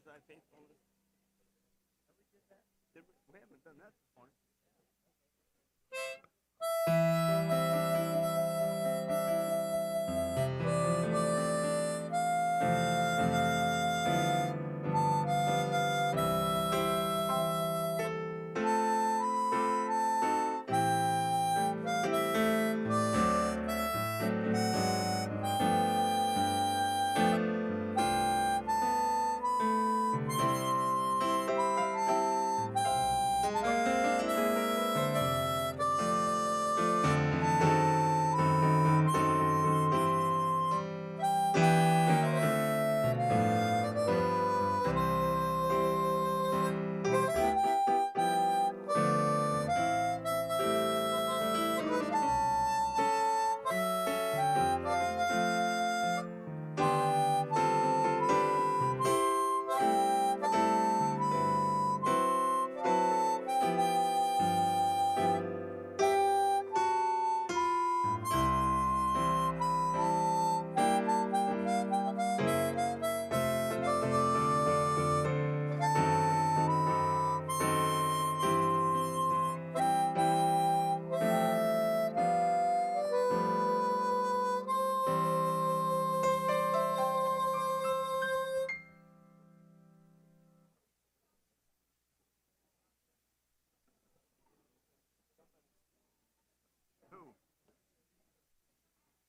thy faithfulness. We haven't done that before.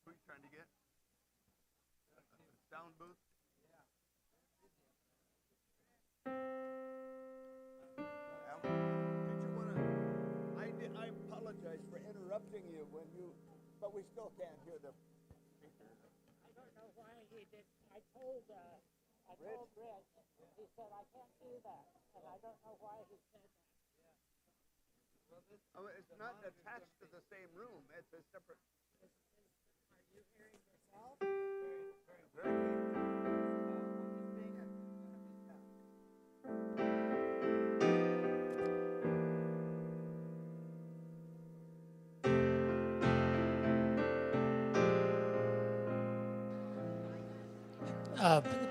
Who are you trying to get? Sound booth? Alan, did you want to? I apologize for interrupting you but we still can't hear the speaker. I don't know why he did. I told Rich. He said I can't do that, and I don't know why he said that. Oh, it's not attached to the same room. It's a separate. Are you hearing yourself? Very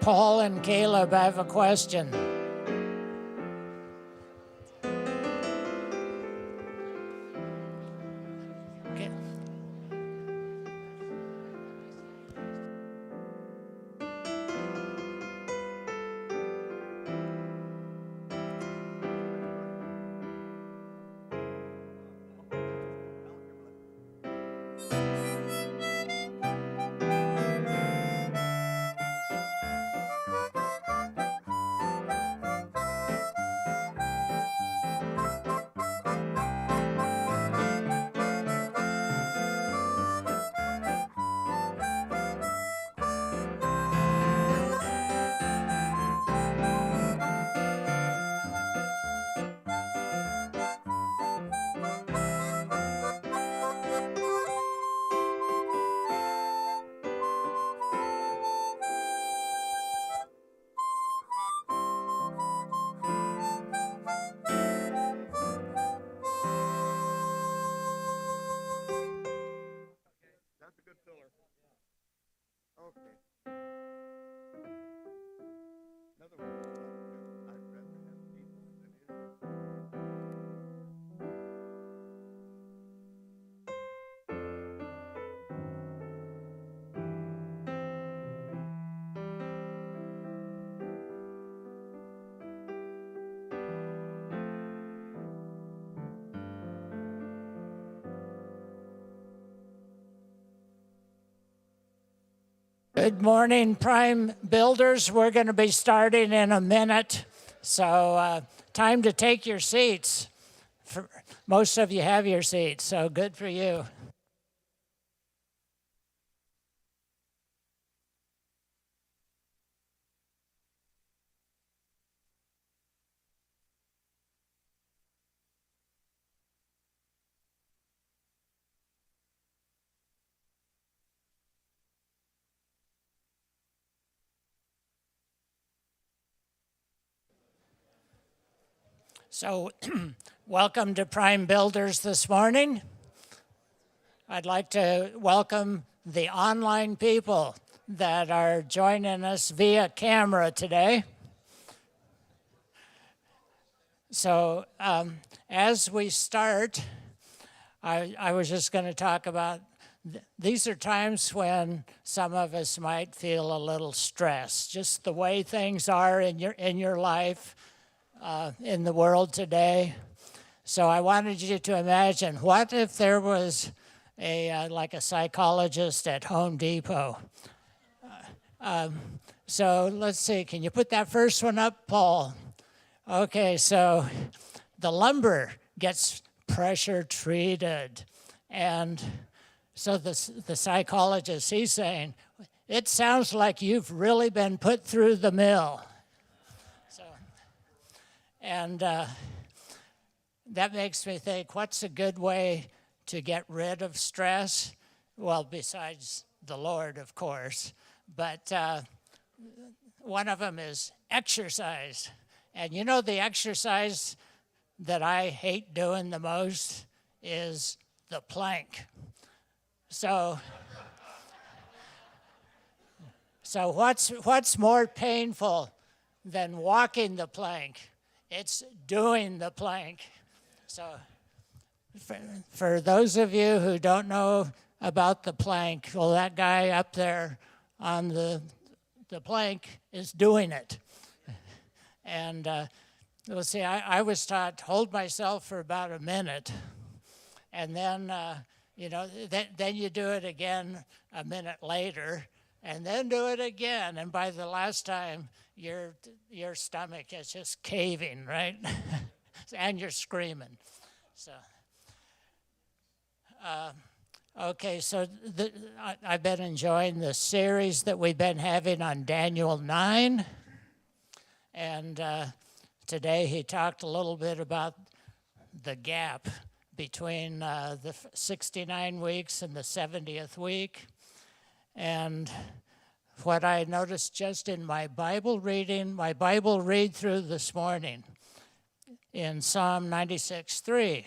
Paul and Caleb, I have a question. Okay. That's a good filler. Okay. Another one. I'd rather have people than it. Good morning, Prime Builders. We're going to be starting in a minute, so time to take your seats. Most of you have your seats, so good for you. So welcome to Prime Builders this morning. I'd like to welcome the online people that are joining us via camera today. So as we start, I was just going to talk about these are times when some of us might feel a little stressed, just the way things are in your life, in the world today. So I wanted you to imagine, what if there was like a psychologist at Home Depot? So let's see, can you put that first one up, Paul? Okay, so the lumber gets pressure treated, and so the psychologist, he's saying, it sounds like you've really been put through the mill. So, and that makes me think, what's a good way to get rid of stress? Well, besides the Lord, of course, but one of them is exercise. And you know, the exercise that I hate doing the most is the plank. So what's more painful than walking the plank? It's doing the plank. So for those of you who don't know about the plank, well, that guy up there on the plank is doing it. And let's see, I was taught, hold myself for about a minute, and then then you do it again a minute later, and then do it again, and by the last time, your stomach is just caving, right? And you're screaming. So, okay, so I've been enjoying the series that we've been having on Daniel 9, and today he talked a little bit about the gap between the 69 weeks and the 70th week. And what I noticed just in my Bible read through this morning, in Psalm 96:3,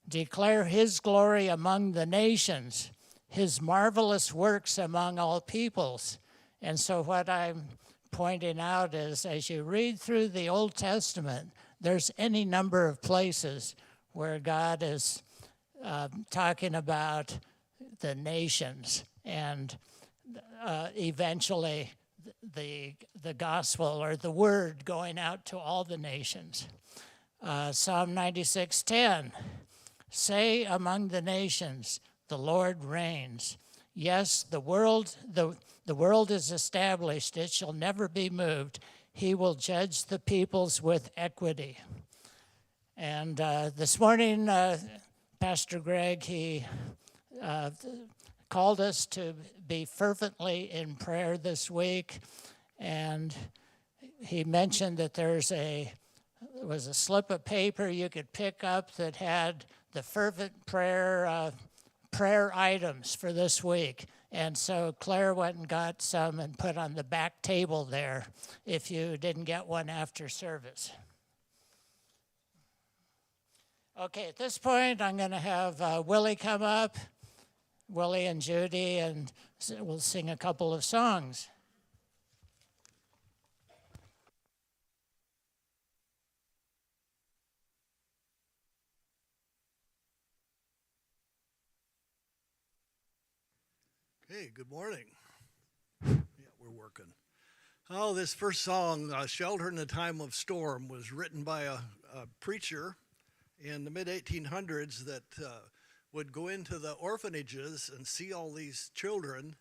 declare his glory among the nations, his marvelous works among all peoples. And so what I'm pointing out is, as you read through the Old Testament, there's any number of places where God is talking about the nations and eventually the gospel or the word going out to all the nations. Psalm 96:10, say among the nations, the Lord reigns. Yes, the world is established, it shall never be moved. He will judge the peoples with equity. And this morning, Pastor Greg, he called us to be fervently in prayer this week, and he mentioned that there was a slip of paper you could pick up that had the fervent prayer items for this week. And so Claire went and got some and put on the back table there if you didn't get one after service. Okay, at this point, I'm going to have Willie come up, Willie and Judy, and we'll sing a couple of songs. Hey, good morning. Yeah, we're working. Oh, this first song, Shelter in the Time of Storm, was written by a preacher in the mid-1800s that would go into the orphanages and see all these children,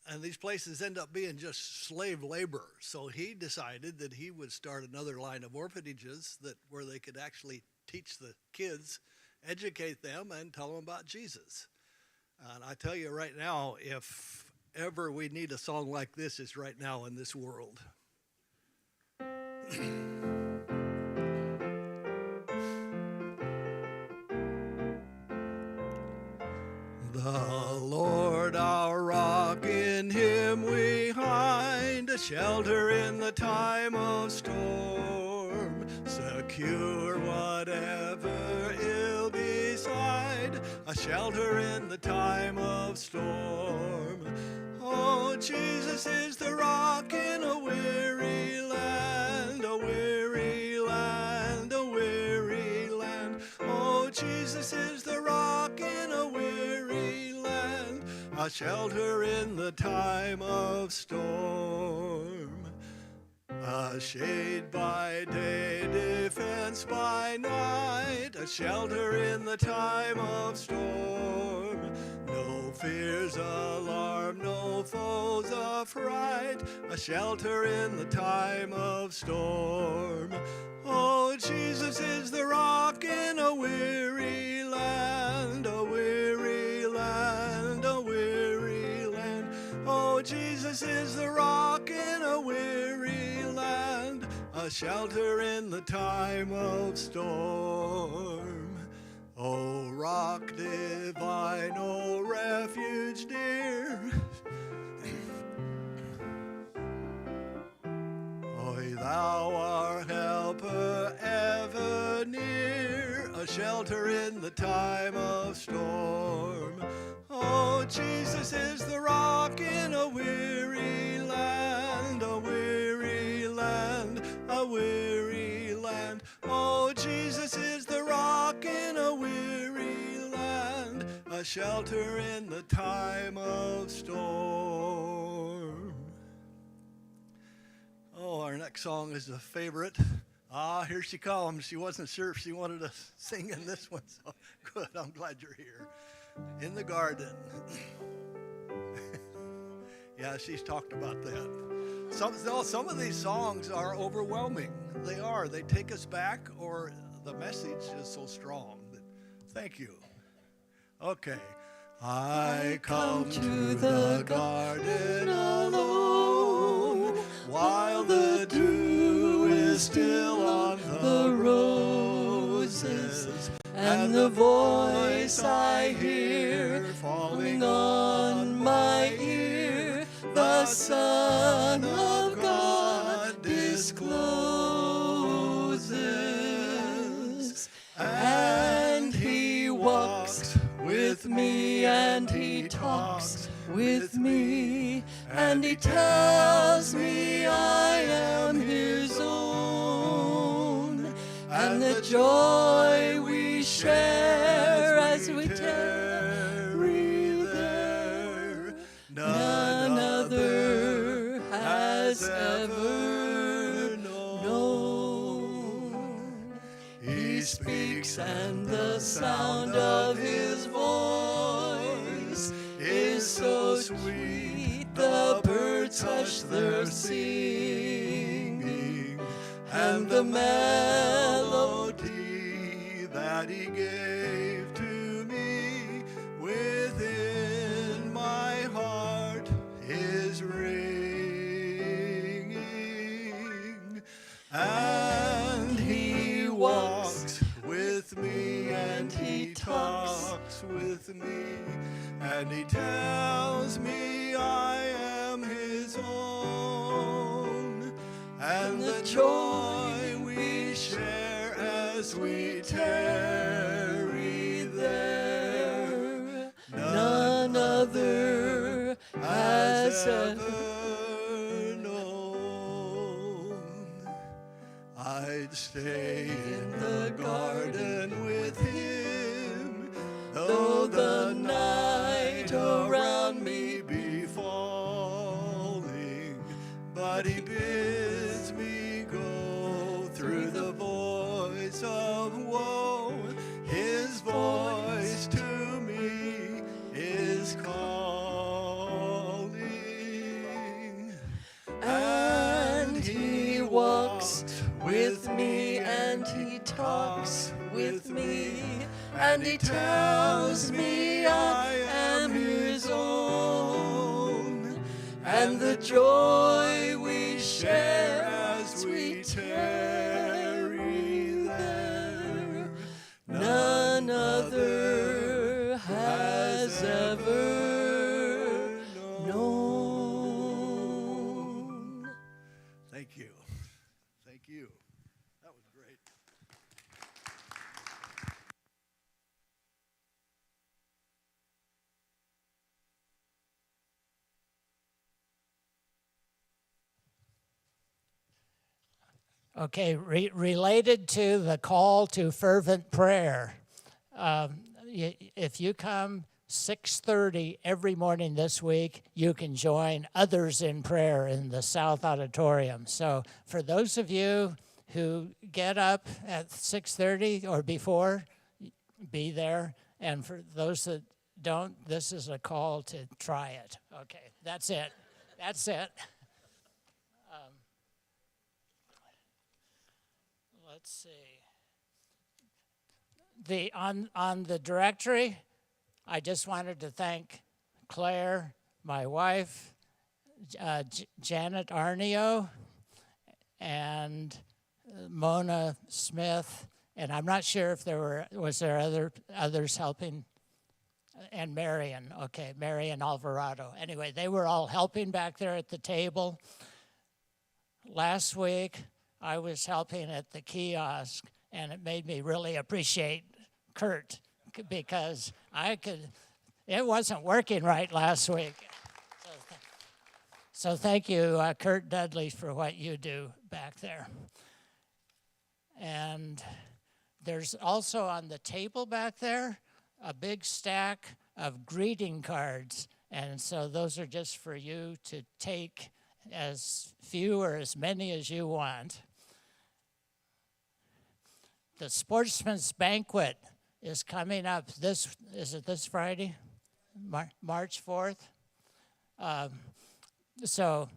and these places end up being just slave labor. So he decided that he would start another line of orphanages where they could actually teach the kids, educate them, and tell them about Jesus. And I tell you right now, if ever we need a song like this, it's right now in this world. The Lord our rock, in him we hide, a shelter in the time of storm, secure whatever ill beside, a shelter in the time of storm. Oh, Jesus is the rock in a weary land, a weary land. shelter in the time of storm. A shade by day, defense by night, a shelter in the time of storm. No fears, alarm, no foes affright, a shelter in the time of storm. Oh, Jesus is the rock in a weary land, a weary land, a weary land. Oh, Jesus is the rock in a weary land, a shelter in the time of storm. O rock divine, O refuge dear, Oy, thou our helper ever near, a shelter in the time of storm. Oh, Jesus is the rock in a weary land, a weary land, a weary land. Oh, Jesus is the rock in a weary land, a shelter in the time of storm. Oh, our next song is a favorite. Ah, here she comes. She wasn't sure if she wanted to sing in this one, so good. I'm glad you're here. In the Garden. Yeah, she's talked about that. Some of these songs are overwhelming. They are. They take us back, or the message is so strong. Thank you. Okay. I come to the garden alone, while the dew is still on the roses, and the voice I hear falling on my ear, the Son of God discloses. And he walks with me, and he talks with me, and he tells me I am his own, and the joy we share as we tarry there, none other has ever known. He speaks, and the sound of his voice is so sweet, the birds hush their singing, and the melody that he gave to me within my heart is ringing. And he walks with me, and he talks with me, and he tells me I am his own, and the joy we share as we tarry there, none other has ever known. I'd stay in the garden with him, though the night around me be falling, but he bids me go through the voice of woe. His voice to me is calling, and he walks with me, and he talks with me, and he tells me I am his own, and the joy we share as we tarry there, none other has ever known. Thank you. Thank you. That was great. Okay, related to the call to fervent prayer, if you come 6:30 every morning this week, you can join others in prayer in the South Auditorium. So for those of you who get up at 6:30 or before, be there. And for those that don't, this is a call to try it. Okay, that's it. That's it. Let's see. On the directory, I just wanted to thank Claire, my wife, Janet Arnio, and Mona Smith, and I'm not sure if was there others helping, and Marion. Okay, Marion Alvarado. Anyway, they were all helping back there at the table. Last week, I was helping at the kiosk, and it made me really appreciate Kurt, because it wasn't working right last week. So thank you, Kurt Dudley, for what you do back there. And there's also on the table back there a big stack of greeting cards. And so those are just for you to take as few or as many as you want. The Sportsman's Banquet is coming up is it this Friday? March 4th? So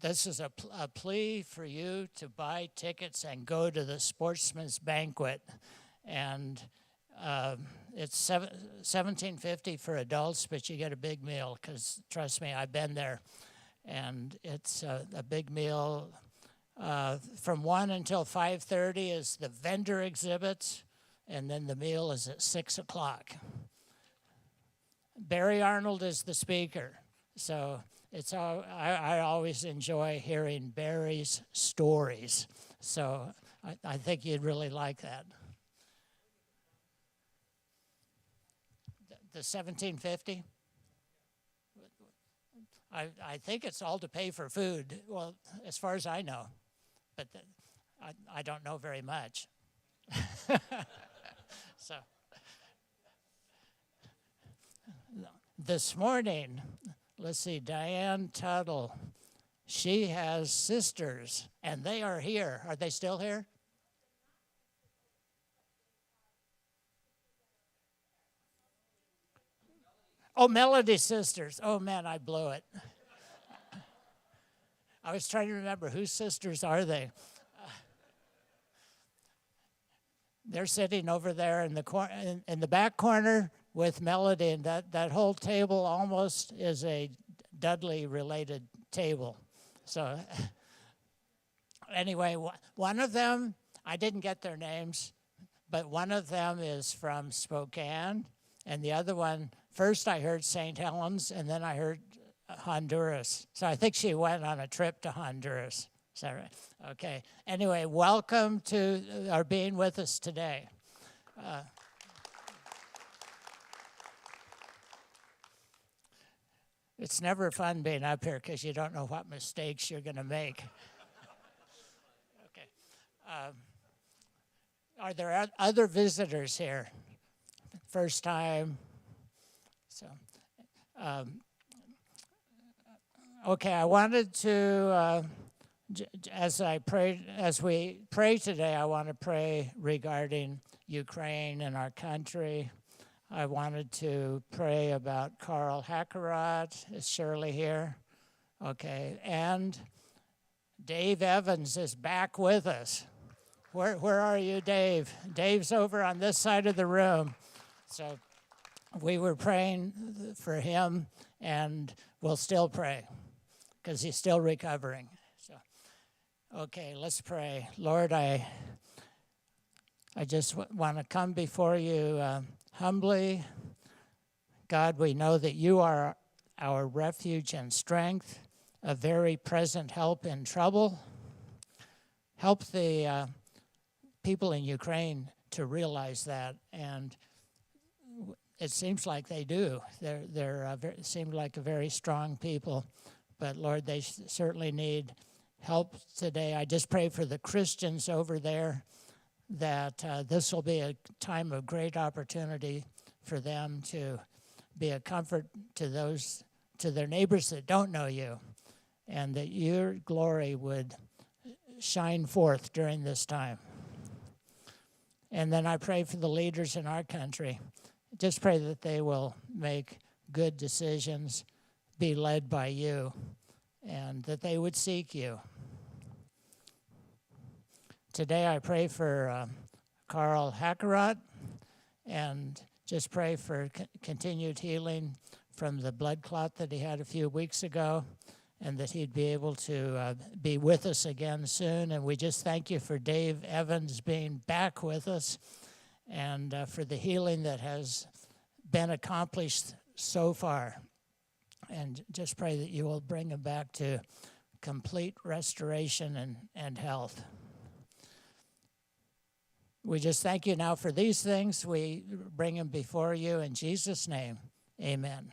this is a plea for you to buy tickets and go to the Sportsman's Banquet. And it's $17.50 for adults, but you get a big meal, because trust me, I've been there. And it's a big meal. From 1 until 5:30 is the vendor exhibits, and then the meal is at 6 o'clock. Barry Arnold is the speaker, so I always enjoy hearing Barry's stories. So I think you'd really like that. The $17.50. I think it's all to pay for food. Well, as far as I know, but I don't know very much. So this morning, let's see, Diane Tuttle, she has sisters, and they are here. Are they still here? Oh, Melody sisters. Oh, man, I blew it. I was trying to remember, whose sisters are they? They're sitting over there in the back corner with Melody, and that whole table almost is a Dudley-related table. So anyway, one of them, I didn't get their names, but one of them is from Spokane, and the other one, first I heard St. Helens, and then I heard Honduras. So I think she went on a trip to Honduras. Is that right? Okay. Anyway, welcome to our being with us today. It's never fun being up here because you don't know what mistakes you're going to make. Okay. Are there other visitors here? First time? So, okay, I wanted to, as we pray today, I want to pray regarding Ukraine and our country. I wanted to pray about Karl Schumacher. Is Shirley here? Okay, and Dave Evans is back with us. Where are you, Dave? Dave's over on this side of the room. So we were praying for him, and we'll still pray because he's still recovering. So, okay, let's pray. Lord, I just want to come before you humbly. God, we know that you are our refuge and strength, a very present help in trouble. Help the people in Ukraine to realize that, and it seems like they do. They're seem like a very strong people, but Lord, they certainly need help today. I just pray for the Christians over there that this will be a time of great opportunity for them to be a comfort to those, to their neighbors that don't know you, and that your glory would shine forth during this time. And then I pray for the leaders in our country. Just pray that they will make good decisions, be led by you, and that they would seek you. Today I pray for Karl Schumacher, and just pray for continued healing from the blood clot that he had a few weeks ago, and that he'd be able to be with us again soon. And we just thank you for Dave Evans being back with us, and for the healing that has been accomplished so far. And just pray that you will bring him back to complete restoration and health. We just thank you now for these things. We bring them before you in Jesus' name. Amen.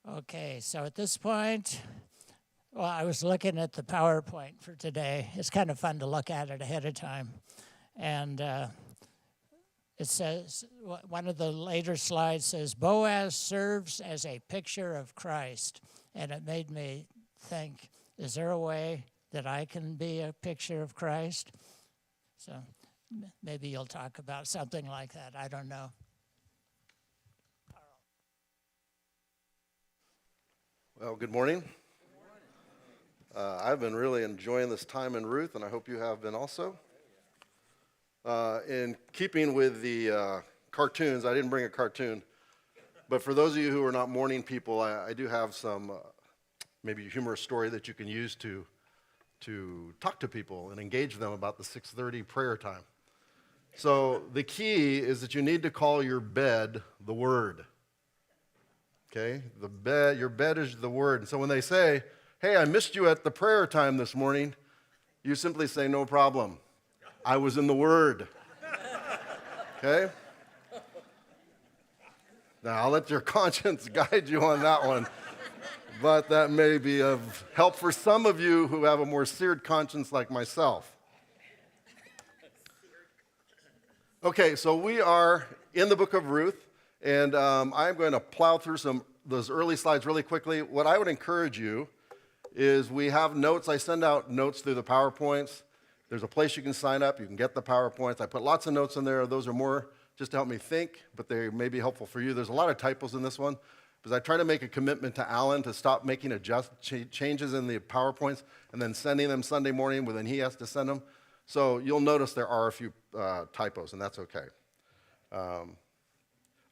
Okay, so at this point, well, I was looking at the PowerPoint for today. It's kind of fun to look at it ahead of time. And it says, one of the later slides says, Boaz serves as a picture of Christ. And it made me think, is there a way that I can be a picture of Christ? So maybe you'll talk about something like that. I don't know. Well, good morning. I've been really enjoying this time in Ruth, and I hope you have been also. In keeping with the cartoons, I didn't bring a cartoon, but for those of you who are not morning people, I do have some maybe humorous story that you can use to talk to people and engage them about the 6:30 prayer time. So the key is that you need to call your bed the Word. Okay, your bed is the Word. And so when they say, hey, I missed you at the prayer time this morning, you simply say, no problem. I was in the Word. Okay? Now, I'll let your conscience guide you on that one, but that may be of help for some of you who have a more seared conscience like myself. Okay, so we are in the book of Ruth. And I'm going to plow through those early slides really quickly. What I would encourage you is we have notes. I send out notes through the PowerPoints. There's a place you can sign up. You can get the PowerPoints. I put lots of notes in there. Those are more just to help me think, but they may be helpful for you. There's a lot of typos in this one because I try to make a commitment to Alan to stop making changes in the PowerPoints and then sending them Sunday morning when he has to send them. So you'll notice there are a few typos, and that's okay.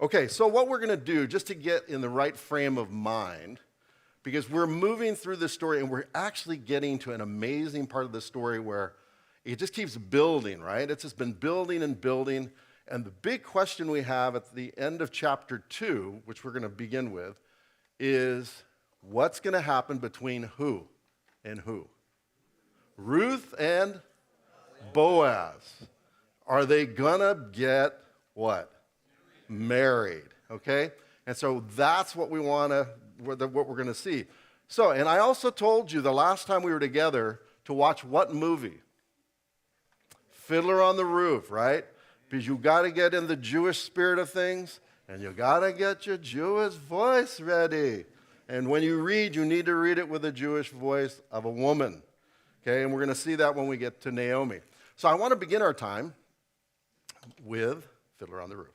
Okay, so what we're going to do, just to get in the right frame of mind, because we're moving through this story and we're actually getting to an amazing part of the story where it just keeps building, right? It's just been building and building. And the big question we have at the end of chapter 2, which we're going to begin with, is what's going to happen between who and who? Ruth and Boaz. Are they going to get what? Married, okay? And so that's what what we're going to see. So, and I also told you the last time we were together to watch what movie? Fiddler on the Roof, right? Because you got to get in the Jewish spirit of things, and you got to get your Jewish voice ready. And when you read, you need to read it with a Jewish voice of a woman, okay? And we're going to see that when we get to Naomi. So I want to begin our time with Fiddler on the Roof.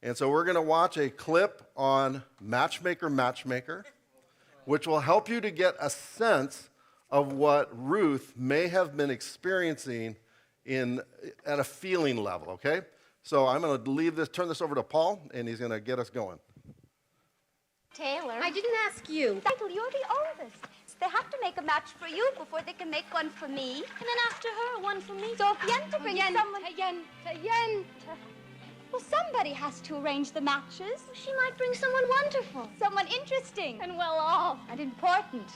And so we're going to watch a clip on Matchmaker, which will help you to get a sense of what Ruth may have been experiencing at a feeling level, okay? So I'm going to turn this over to Paul, and he's going to get us going. Taylor. I didn't ask you. Ethel, you're the oldest. They have to make a match for you before they can make one for me. And then after her, one for me. So if Yenta brings someone... Yenta. Well, somebody has to arrange the matches. Well, she might bring someone wonderful. Someone interesting. And well off. And important.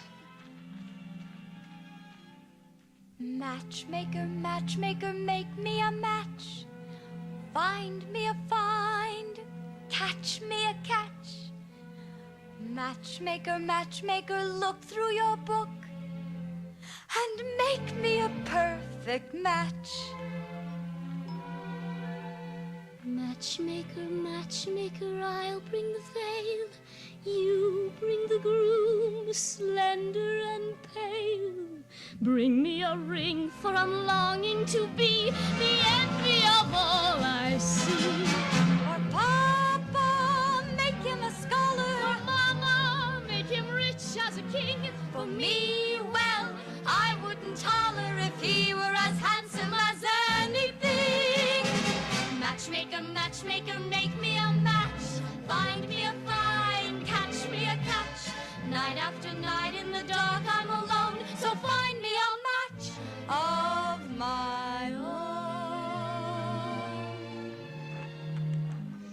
Matchmaker, matchmaker, make me a match. Find me a find. Catch me a catch. Matchmaker, matchmaker, look through your book and make me a perfect match. Matchmaker, matchmaker, I'll bring the veil. You bring the groom, slender and pale. Bring me a ring, for I'm longing to be the envy of all I see. For Papa, make him a scholar. For Mama, make him rich as a king. For me, well, I wouldn't holler if he were as handsome as anything. Matchmaker, matchmaker, make me a match. Find me a find, catch me a catch. Night after night in the dark I'm alone, so find me a match of my own.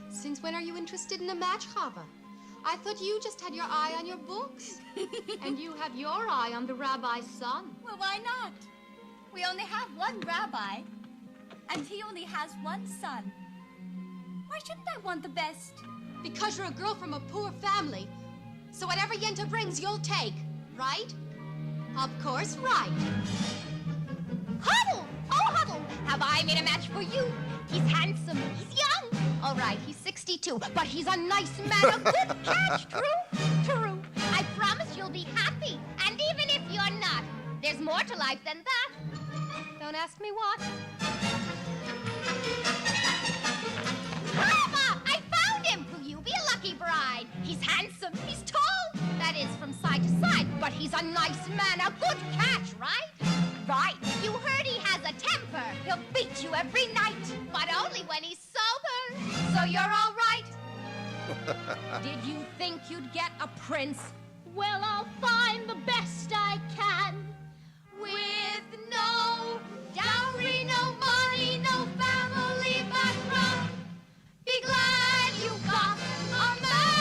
Since when are you interested in a match, Chava? I thought you just had your eye on your books. And you have your eye on the rabbi's son. Well, why not? We only have one rabbi, and he only has one son. Why shouldn't I want the best? Because you're a girl from a poor family. So whatever Yenta brings, you'll take, right? Of course, right. Huddle! Oh, Huddle! Have I made a match for you? He's handsome. He's young. All right, he's 62, but he's a nice man, a good catch. True? True. I promise you'll be happy. And even if you're not, there's more to life than that. Don't ask me what. Mama, I found him. Will you be a lucky bride? He's handsome. He's tall. That is, from side to side. But he's a nice man, a good catch, right? Right. You heard he has a temper. He'll beat you every night, but only when he's sober. So you're all right. Did you think you'd get a prince? Well, I'll find the best I can. With no dowry, no money, no family background. Be glad you got a man.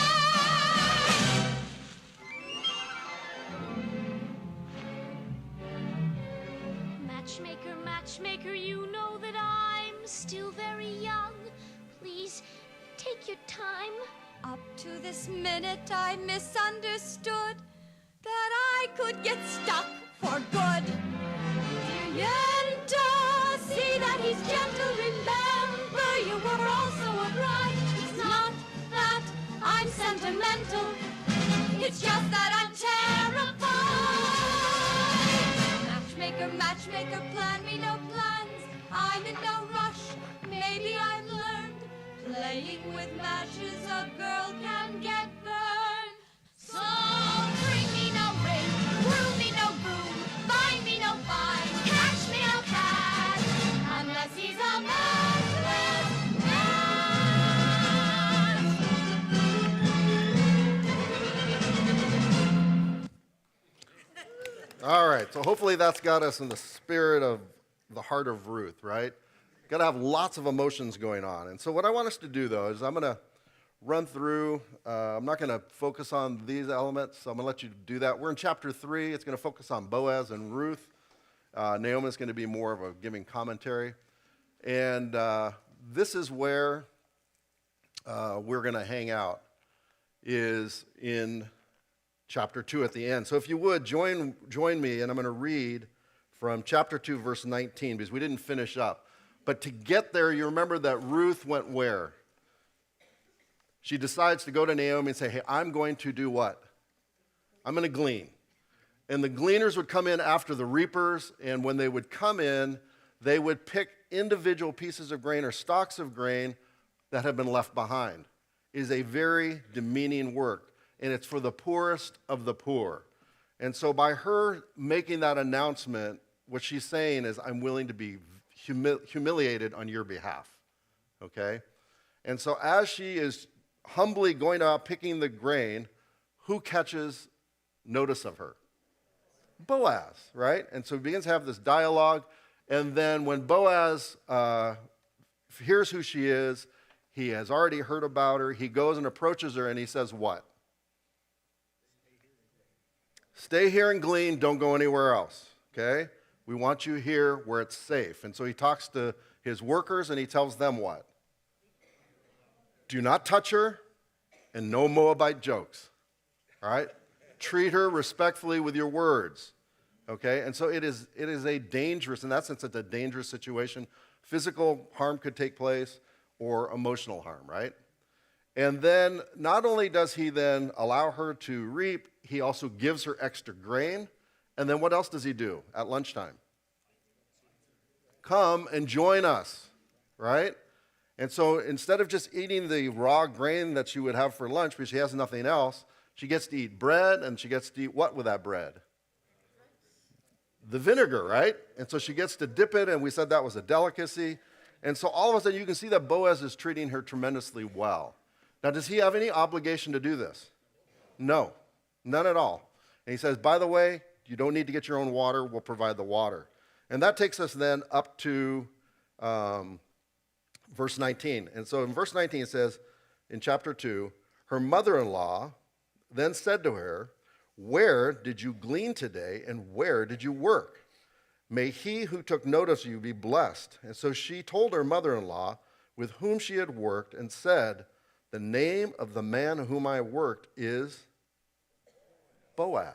Matchmaker, matchmaker, you know that I'm still very young. Please, take your time. Up to this minute I misunderstood that I could get stuck for good. Dear Yenta, see that he's gentle. Remember, you were also a bride. It's not that I'm sentimental. It's just that I'm terrified. Matchmaker, matchmaker, plan me no plans. I'm in no rush. Maybe I've learned playing with matches a girl can get burned. So bring me no ring, groom me no groom, find me no fine, catch me no catch, unless he's a matchless man. All right, so hopefully that's got us in the spirit of the heart of Ruth, right? Got to have lots of emotions going on. And so what I want us to do, though, is I'm going to run through. I'm not going to focus on these elements, so I'm going to let you do that. We're in chapter 3. It's going to focus on Boaz and Ruth. Naomi's going to be more of a giving commentary. And this is where we're going to hang out, is in chapter 2 at the end. So if you would, join me, and I'm going to read from chapter 2, verse 19, because we didn't finish up. But to get there, you remember that Ruth went where? She decides to go to Naomi and say, hey, I'm going to do what? I'm going to glean. And the gleaners would come in after the reapers, and when they would come in, they would pick individual pieces of grain or stalks of grain that have been left behind. It is a very demeaning work, and it's for the poorest of the poor. And so by her making that announcement, what she's saying is, I'm willing to be humiliated on your behalf, okay? And so as she is humbly going out picking the grain, who catches notice of her? Boaz, right? And so he begins to have this dialogue, and then when Boaz hears who she is, he has already heard about her, he goes and approaches her, and he says what? Stay here and glean, don't go anywhere else, okay? We want you here where it's safe. And so he talks to his workers and he tells them what? Do not touch her and no Moabite jokes. All right? Treat her respectfully with your words. Okay? And so it is a dangerous, in that sense, it's a dangerous situation. Physical harm could take place, or emotional harm, right? And then not only does he then allow her to reap, he also gives her extra grain. And then what else does he do at lunchtime? Come and join us, right? And so instead of just eating the raw grain that she would have for lunch because she has nothing else, she gets to eat bread, and she gets to eat what with that bread? The vinegar, right? And so she gets to dip it, and we said that was a delicacy. And so all of a sudden you can see that Boaz is treating her tremendously well. Now, does he have any obligation to do this? No, none at all. And he says, by the way, you don't need to get your own water. We'll provide the water. And that takes us then up to verse 19. And so in verse 19 it says, in chapter 2, her mother-in-law then said to her, where did you glean today, and where did you work? May he who took notice of you be blessed. And so she told her mother-in-law with whom she had worked and said, the name of the man whom I worked is Boaz.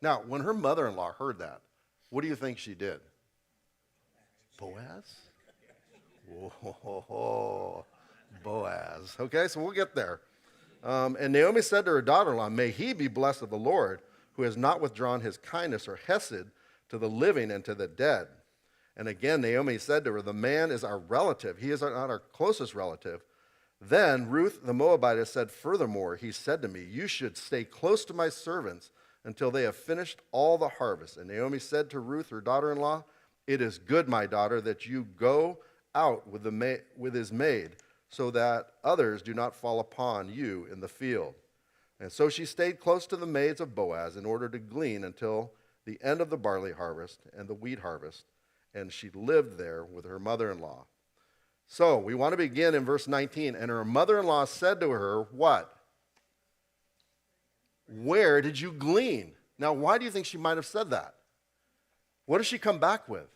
Now, when her mother-in-law heard that, what do you think she did? Boaz? Whoa, Boaz. Okay, so we'll get there. And Naomi said to her daughter-in-law, may he be blessed of the Lord, who has not withdrawn his kindness or hesed to the living and to the dead. And again, Naomi said to her, the man is our relative. He is not our closest relative. Then Ruth the Moabitess said, furthermore, he said to me, you should stay close to my servants until they have finished all the harvest. And Naomi said to Ruth, her daughter-in-law, it is good, my daughter, that you go out with his maid, so that others do not fall upon you in the field. And so she stayed close to the maids of Boaz in order to glean until the end of the barley harvest and the wheat harvest, and she lived there with her mother-in-law. So we want to begin in verse 19. And her mother-in-law said to her, what? Where did you glean? Now, why do you think she might have said that? What does she come back with?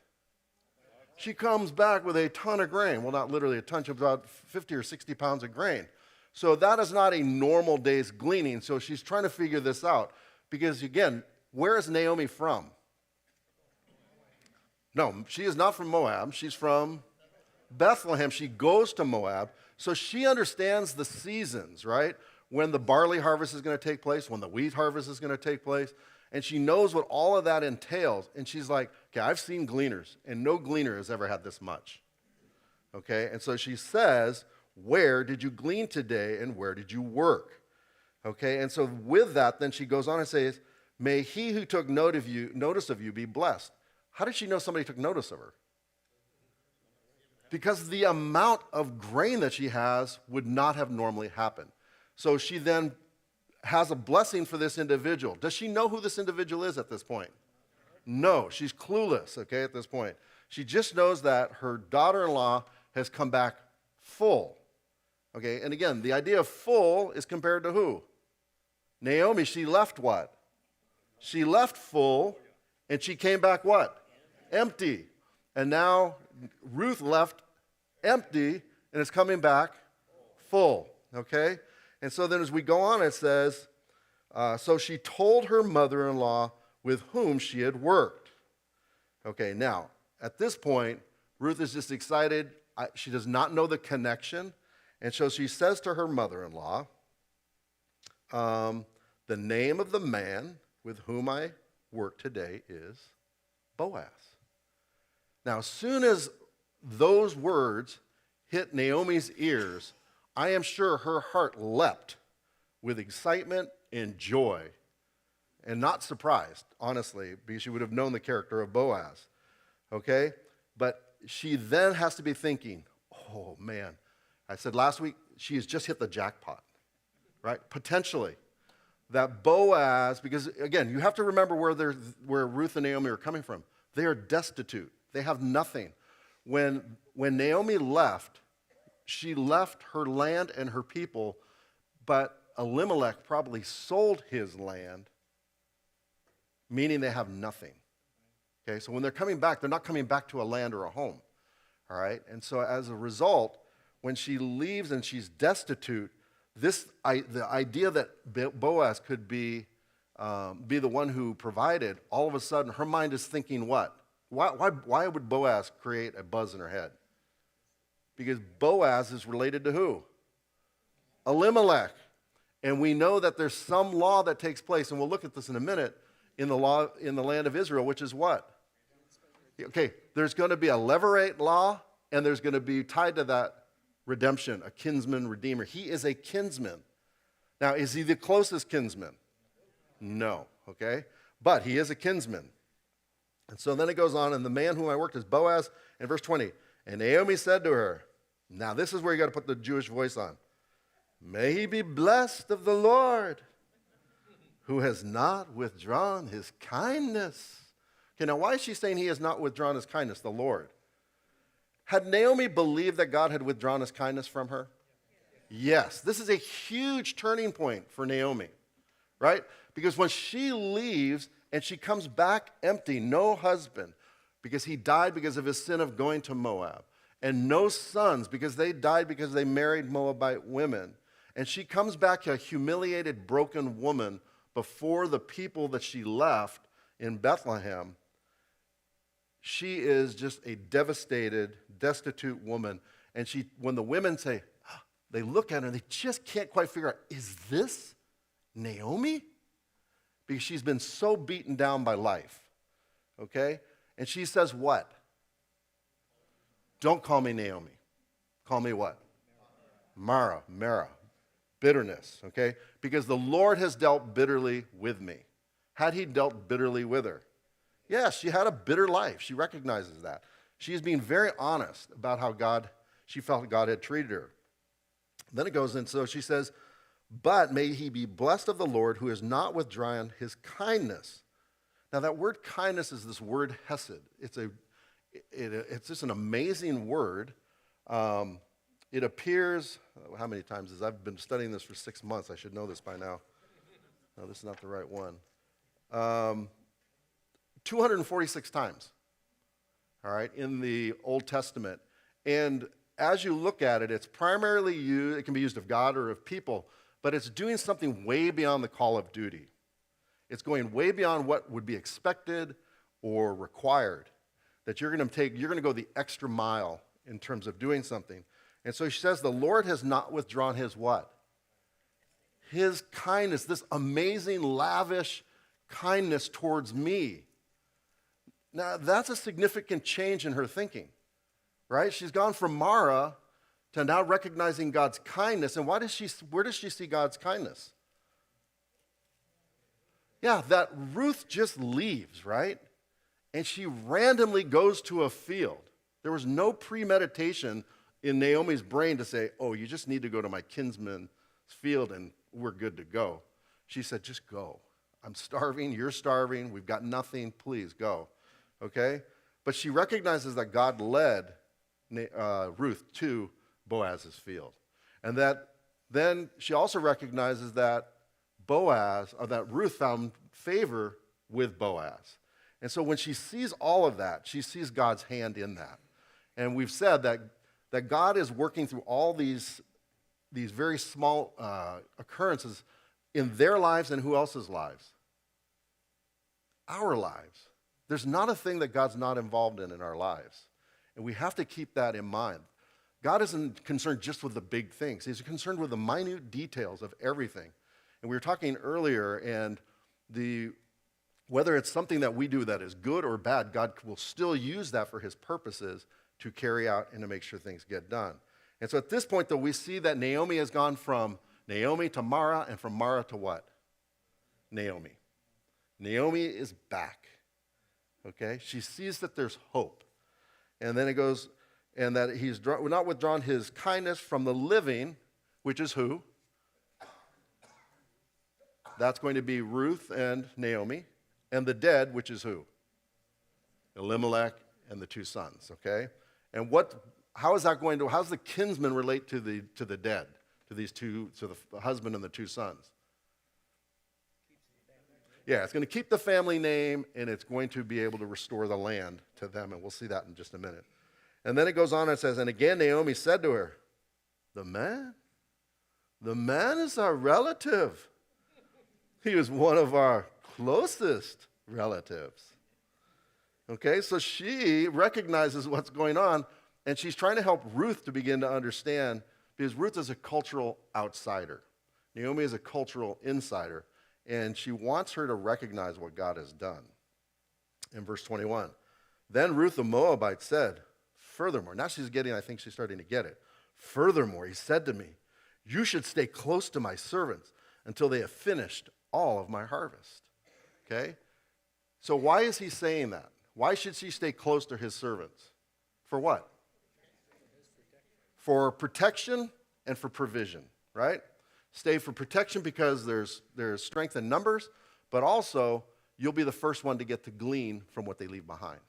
She comes back with a ton of grain. Well, not literally a ton, about 50 or 60 pounds of grain. So that is not a normal day's gleaning. So she's trying to figure this out. Because again, where is Naomi from? No, she is not from Moab. She's from Bethlehem. She goes to Moab. So she understands the seasons, right? When the barley harvest is going to take place, when the wheat harvest is going to take place. And she knows what all of that entails. And she's like, okay, I've seen gleaners, and no gleaner has ever had this much. Okay, and so she says, where did you glean today, and where did you work? Okay, and so with that, then she goes on and says, may he who took notice of you be blessed. How did she know somebody took notice of her? Because the amount of grain that she has would not have normally happened. So she then has a blessing for this individual. Does she know who this individual is at this point? No, she's clueless, okay, at this point. She just knows that her daughter-in-law has come back full. Okay, and again, the idea of full is compared to who? Naomi, she left what? She left full, and she came back what? Empty. And now Ruth left empty, and is coming back full, okay? And so then as we go on, it says, so she told her mother-in-law with whom she had worked. Okay, now, at this point, Ruth is just excited. She does not know the connection. And so she says to her mother-in-law, the name of the man with whom I work today is Boaz. Now, as soon as those words hit Naomi's ears, I am sure her heart leapt with excitement and joy, and not surprised, honestly, because she would have known the character of Boaz, okay? But she then has to be thinking, oh, man. I said last week, she has just hit the jackpot, right? Potentially. That Boaz, because, again, you have to remember where Ruth and Naomi are coming from. They are destitute. They have nothing. When Naomi left, she left her land and her people, but Elimelech probably sold his land, meaning they have nothing. Okay, so when they're coming back, they're not coming back to a land or a home. All right, and so as a result, when she leaves and she's destitute, the idea that Boaz could be the one who provided, all of a sudden her mind is thinking what? Why would Boaz create a buzz in her head? Because Boaz is related to who? Elimelech. And we know that there's some law that takes place, and we'll look at this in a minute, in the law in the land of Israel, which is what? Okay, there's going to be a levirate law, and there's going to be tied to that redemption, a kinsman redeemer. He is a kinsman. Now, is he the closest kinsman? No, okay? But he is a kinsman. And so then it goes on, and the man whom I worked is Boaz, in verse 20. And Naomi said to her, now this is where you got to put the Jewish voice on. May he be blessed of the Lord, who has not withdrawn his kindness. Okay, now why is she saying he has not withdrawn his kindness, the Lord? Had Naomi believed that God had withdrawn his kindness from her? Yes. This is a huge turning point for Naomi, right? Because when she leaves and she comes back empty, no husband, because he died because of his sin of going to Moab, and no sons because they died because they married Moabite women, and she comes back a humiliated, broken woman before the people that she left in Bethlehem, she is just a devastated, destitute woman. And when the women say, they look at her and they just can't quite figure out, is this Naomi? Because she's been so beaten down by life, okay? And she says what? Don't call me Naomi. Call me what? Mara, bitterness, okay? Because the Lord has dealt bitterly with me. Had he dealt bitterly with her? Yes, she had a bitter life. She recognizes that. She is being very honest about how she felt God had treated her. Then it goes in, so she says, but may he be blessed of the Lord who has not withdrawn his kindness. Now that word kindness is this word hesed. It's just an amazing word. It appears, how many times? I've been studying this for 6 months. I should know this by now. No, this is not the right one. 246 times, all right, in the Old Testament. And as you look at it, it's primarily used, it can be used of God or of people, but it's doing something way beyond the call of duty. It's going way beyond what would be expected or required, that you're going to go the extra mile in terms of doing something. And so she says, the Lord has not withdrawn his what? His kindness, this amazing, lavish kindness towards me. Now, that's a significant change in her thinking, right? She's gone from Mara to now recognizing God's kindness. And where does she see God's kindness? Yeah, that Ruth just leaves, right? And she randomly goes to a field. There was no premeditation in Naomi's brain to say, oh, you just need to go to my kinsman's field and we're good to go. She said, just go. I'm starving, you're starving, we've got nothing, please go. Okay? But she recognizes that God led Ruth to Boaz's field. And that then she also recognizes that that Ruth found favor with Boaz. And so when she sees all of that, she sees God's hand in that. And we've said that God is working through all these very small occurrences in their lives and who else's lives? Our lives. There's not a thing that God's not involved in our lives. And we have to keep that in mind. God isn't concerned just with the big things. He's concerned with the minute details of everything. And we were talking earlier, and whether it's something that we do that is good or bad, God will still use that for his purposes to carry out and to make sure things get done. And so at this point, though, we see that Naomi has gone from Naomi to Mara, and from Mara to what? Naomi. Naomi is back. Okay? She sees that there's hope. And then it goes, and that he's not withdrawn his kindness from the living, which is who? That's going to be Ruth and Naomi. And the dead, which is who? Elimelech and the two sons, okay? And how is that going to, how does the kinsman relate to the dead, to the husband and the two sons? Yeah, it's going to keep the family name, and it's going to be able to restore the land to them, and we'll see that in just a minute. And then it goes on and says, and again Naomi said to her, the man is our relative. He was one of our closest relatives. Okay, so she recognizes what's going on, And she's trying to help Ruth to begin to understand, because Ruth is a cultural outsider. Naomi is a cultural insider, and she wants her to recognize what God has done. In verse 21, then Ruth the Moabite said, furthermore, now she's getting, I think she's starting to get it. Furthermore, he said to me, you should stay close to my servants until they have finished all of my harvest. Okay? So why is he saying that? Why should she stay close to his servants? For what? For protection and for provision, right? Stay for protection because there's strength in numbers, but also you'll be the first one to get to glean from what they leave behind.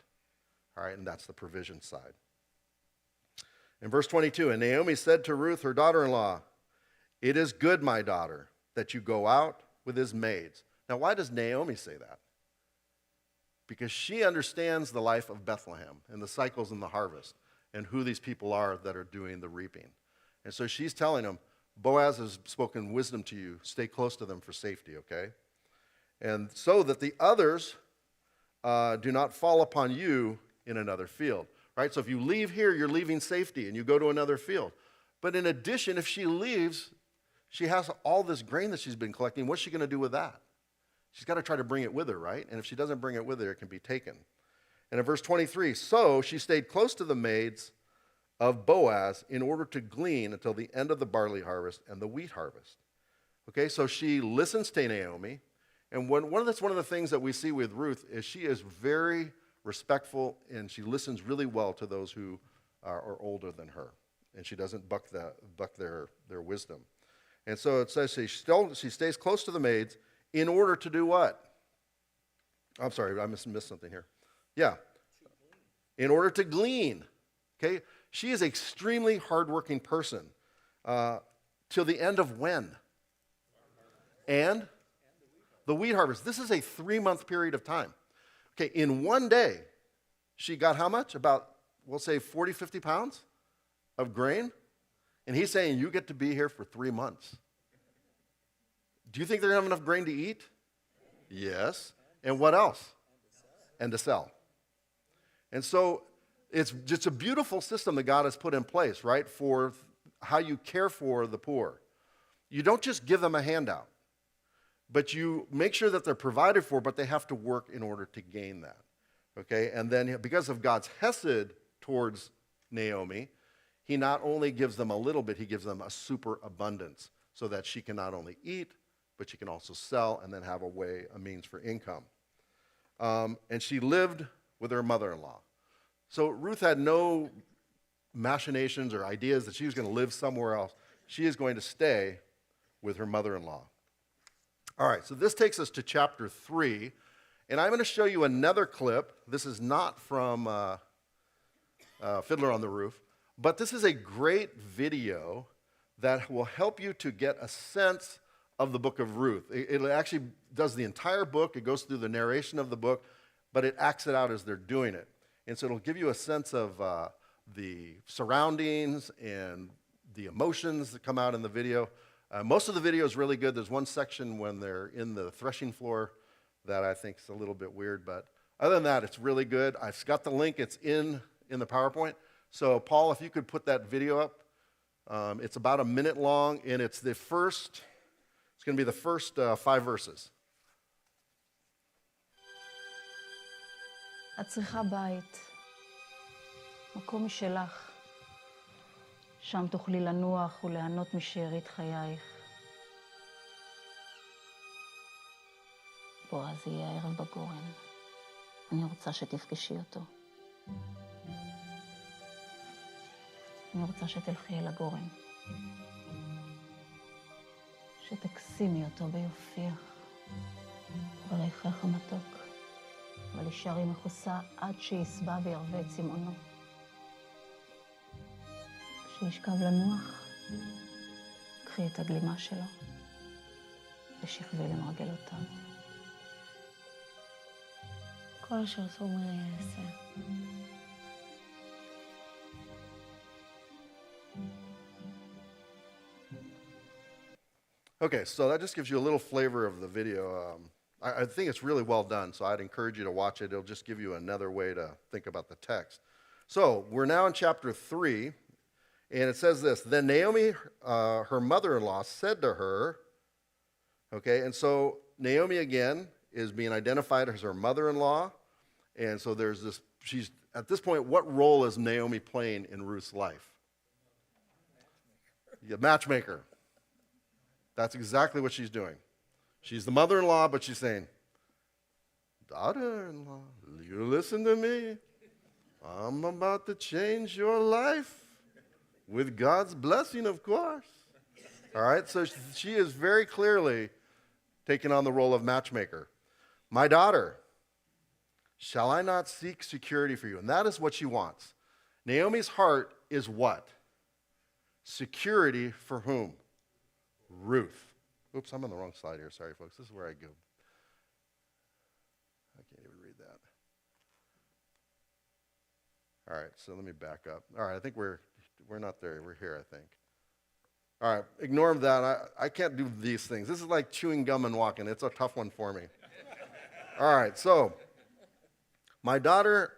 All right, and that's the provision side. In verse 22, and Naomi said to Ruth, her daughter-in-law, it is good, my daughter, that you go out with his maids. Now, why does Naomi say that? Because she understands the life of Bethlehem and the cycles in the harvest and who these people are that are doing the reaping. And so she's telling them, Boaz has spoken wisdom to you. Stay close to them for safety, okay? And so that the others do not fall upon you in another field, right? So if you leave here, you're leaving safety and you go to another field. But in addition, if she leaves, she has all this grain that she's been collecting. What's she going to do with that? She's got to try to bring it with her, right? And if she doesn't bring it with her, it can be taken. And in verse 23, so she stayed close to the maids of Boaz in order to glean until the end of the barley harvest and the wheat harvest. Okay, so she listens to Naomi. And one of the things that we see with Ruth is she is very respectful and she listens really well to those who are older than her. And she doesn't buck their wisdom. And so it says she stays close to the maids in order to do what? I'm sorry, I missed something here. Yeah. In order to glean. Okay? She is an extremely hardworking person. Till the end of when? And the wheat harvest. This is a 3-month period of time. Okay, in one day, she got how much? About, we'll say 40, 50 pounds of grain. And he's saying, you get to be here for 3 months. Do you think they're going to have enough grain to eat? Yes. And what else? And to sell. And so it's just a beautiful system that God has put in place, right, for how you care for the poor. You don't just give them a handout, but you make sure that they're provided for, but they have to work in order to gain that. Okay? And then because of God's hesed towards Naomi, he not only gives them a little bit, he gives them a superabundance so that she can not only eat, but she can also sell and then have a means for income. And she lived with her mother-in-law. So Ruth had no machinations or ideas that she was going to live somewhere else. She is going to stay with her mother-in-law. All right, so this takes us to chapter 3, and I'm going to show you another clip. This is not from Fiddler on the Roof, but this is a great video that will help you to get a sense of the book of Ruth. It actually does the entire book. It goes through the narration of the book, but it acts it out as they're doing it. And so it'll give you a sense of the surroundings and the emotions that come out in the video. Most of the video is really good. There's one section when they're in the threshing floor that I think is a little bit weird, but other than that, it's really good. I've got the link. It's in the PowerPoint. So, Paul, if you could put that video up. It's about a minute long, and it's going to be the first 5 verses. את צריכה בית, מקום משלך, שם תוכלי לנוח וליהנות משארית חייך. בועז יהיה הערב בגורן, אני רוצה שתפגשי אותו. אני רוצה שתלכי אל הגורן, שתקסימי אותו ביופייך, בריחך המתוק. אבל הישארי מכוסה עד שיסבע וירווה את צמאונו. כשישכב לנוח, קחי את הגלימה שלו ושכבי למרגלותיו. כל אשר תאמרי יעשה. Okay, so that just gives you a little flavor of the video. I think it's really well done, so I'd encourage you to watch it. It'll just give you another way to think about the text. So we're now in chapter 3, and it says this. Then Naomi, her mother-in-law, said to her, okay, and so Naomi again is being identified as her mother-in-law, and so there's this, she's, at this point, what role is Naomi playing in Ruth's life? Yeah, matchmaker. That's exactly what she's doing. She's the mother-in-law, but she's saying, daughter-in-law, you listen to me. I'm about to change your life with God's blessing, of course. All right, so she is very clearly taking on the role of matchmaker. My daughter, shall I not seek security for you? And that is what she wants. Naomi's heart is what? Security for whom? Ruth. Oops, I'm on the wrong slide here. Sorry, folks. This is where I go. I can't even read that. All right, so let me back up. All right, I think we're not there. We're here, I think. All right, ignore that. I can't do these things. This is like chewing gum and walking. It's a tough one for me. All right, so my daughter,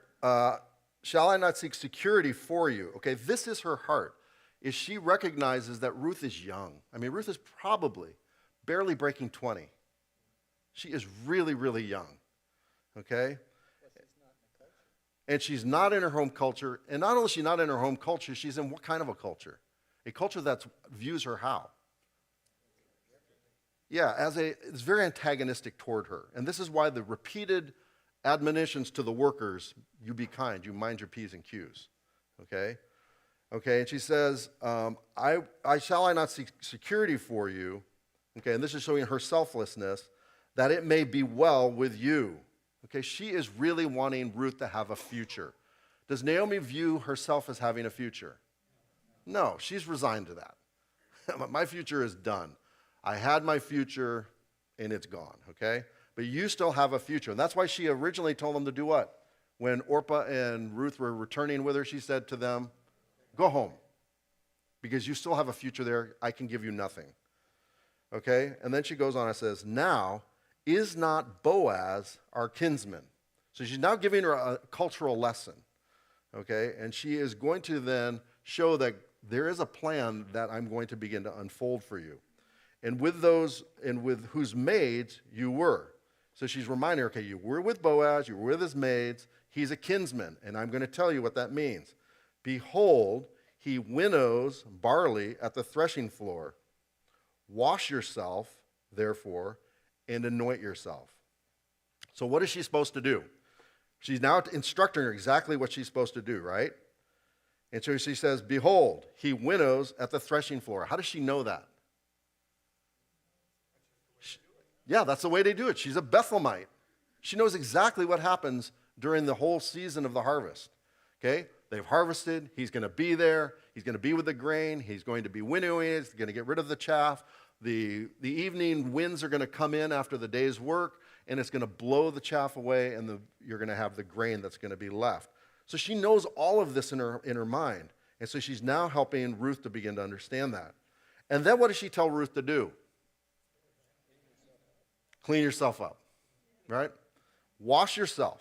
shall I not seek security for you? Okay, this is her heart. Is she recognizes that Ruth is young. I mean, Ruth is probably barely breaking 20. She is really, really young, okay? And she's not in her home culture. And not only is she not in her home culture, she's in what kind of a culture? A culture that views her how? Yeah, it's very antagonistic toward her. And this is why the repeated admonitions to the workers, you be kind, you mind your P's and Q's, okay? Okay, and she says, shall I not seek security for you? Okay, and this is showing her selflessness, that it may be well with you. Okay, she is really wanting Ruth to have a future. Does Naomi view herself as having a future? No, she's resigned to that. My future is done. I had my future, and it's gone, okay? But you still have a future. And that's why she originally told them to do what? When Orpah and Ruth were returning with her, she said to them, go home, because you still have a future there. I can give you nothing. Okay? And then she goes on and says, now, is not Boaz our kinsman? So she's now giving her a cultural lesson. Okay? And she is going to then show that there is a plan that I'm going to begin to unfold for you. And with whose maids you were. So she's reminding her, okay, you were with Boaz, you were with his maids, he's a kinsman, and I'm going to tell you what that means. Behold, he winnows barley at the threshing floor. Wash yourself, therefore, and anoint yourself. So what is she supposed to do? She's now instructing her exactly what she's supposed to do, right? And so she says, behold, he winnows at the threshing floor. How does she know that? Yeah, that's the way they do it. She's a Bethlehemite. She knows exactly what happens during the whole season of the harvest. Okay? They've harvested. He's going to be there. He's going to be with the grain. He's going to be winnowing it. He's going to get rid of the chaff. The evening winds are going to come in after the day's work, and it's going to blow the chaff away, and you're going to have the grain that's going to be left. So she knows all of this in her mind. And so she's now helping Ruth to begin to understand that. And then what does she tell Ruth to do? Clean yourself up, right? Wash yourself.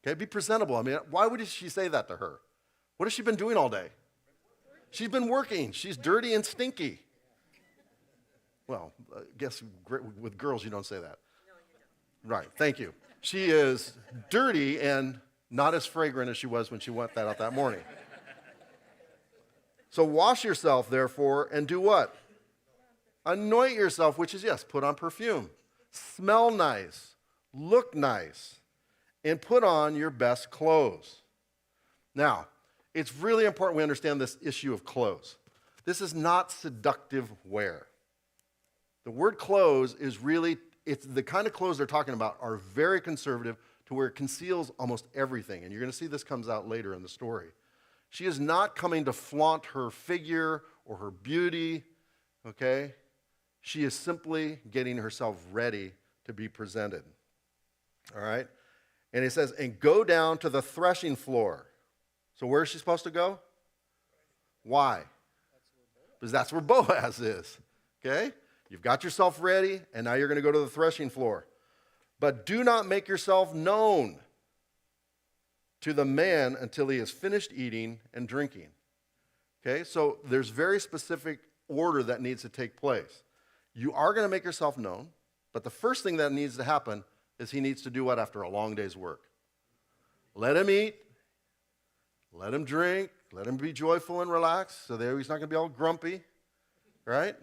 Okay, be presentable. I mean, why would she say that to her? What has she been doing all day? She's been working. She's dirty and stinky. Well, I guess with girls you don't say that. No, you don't. Right, thank you. She is dirty and not as fragrant as she was when she went out that morning. So wash yourself, therefore, and do what? Anoint yourself, which is, yes, put on perfume. Smell nice. Look nice. And put on your best clothes. Now, it's really important we understand this issue of clothes. This is not seductive wear. The word clothes is really, it's the kind of clothes they're talking about are very conservative to where it conceals almost everything. And you're going to see this comes out later in the story. She is not coming to flaunt her figure or her beauty, okay? She is simply getting herself ready to be presented, all right? And it says, and go down to the threshing floor. So where is she supposed to go? Why? Because that's where Boaz is, okay? You've got yourself ready, and now you're going to go to the threshing floor. But do not make yourself known to the man until he has finished eating and drinking. Okay, so there's very specific order that needs to take place. You are going to make yourself known, but the first thing that needs to happen is he needs to do what after a long day's work? Let him eat, let him drink, let him be joyful and relaxed, so there he's not going to be all grumpy, right?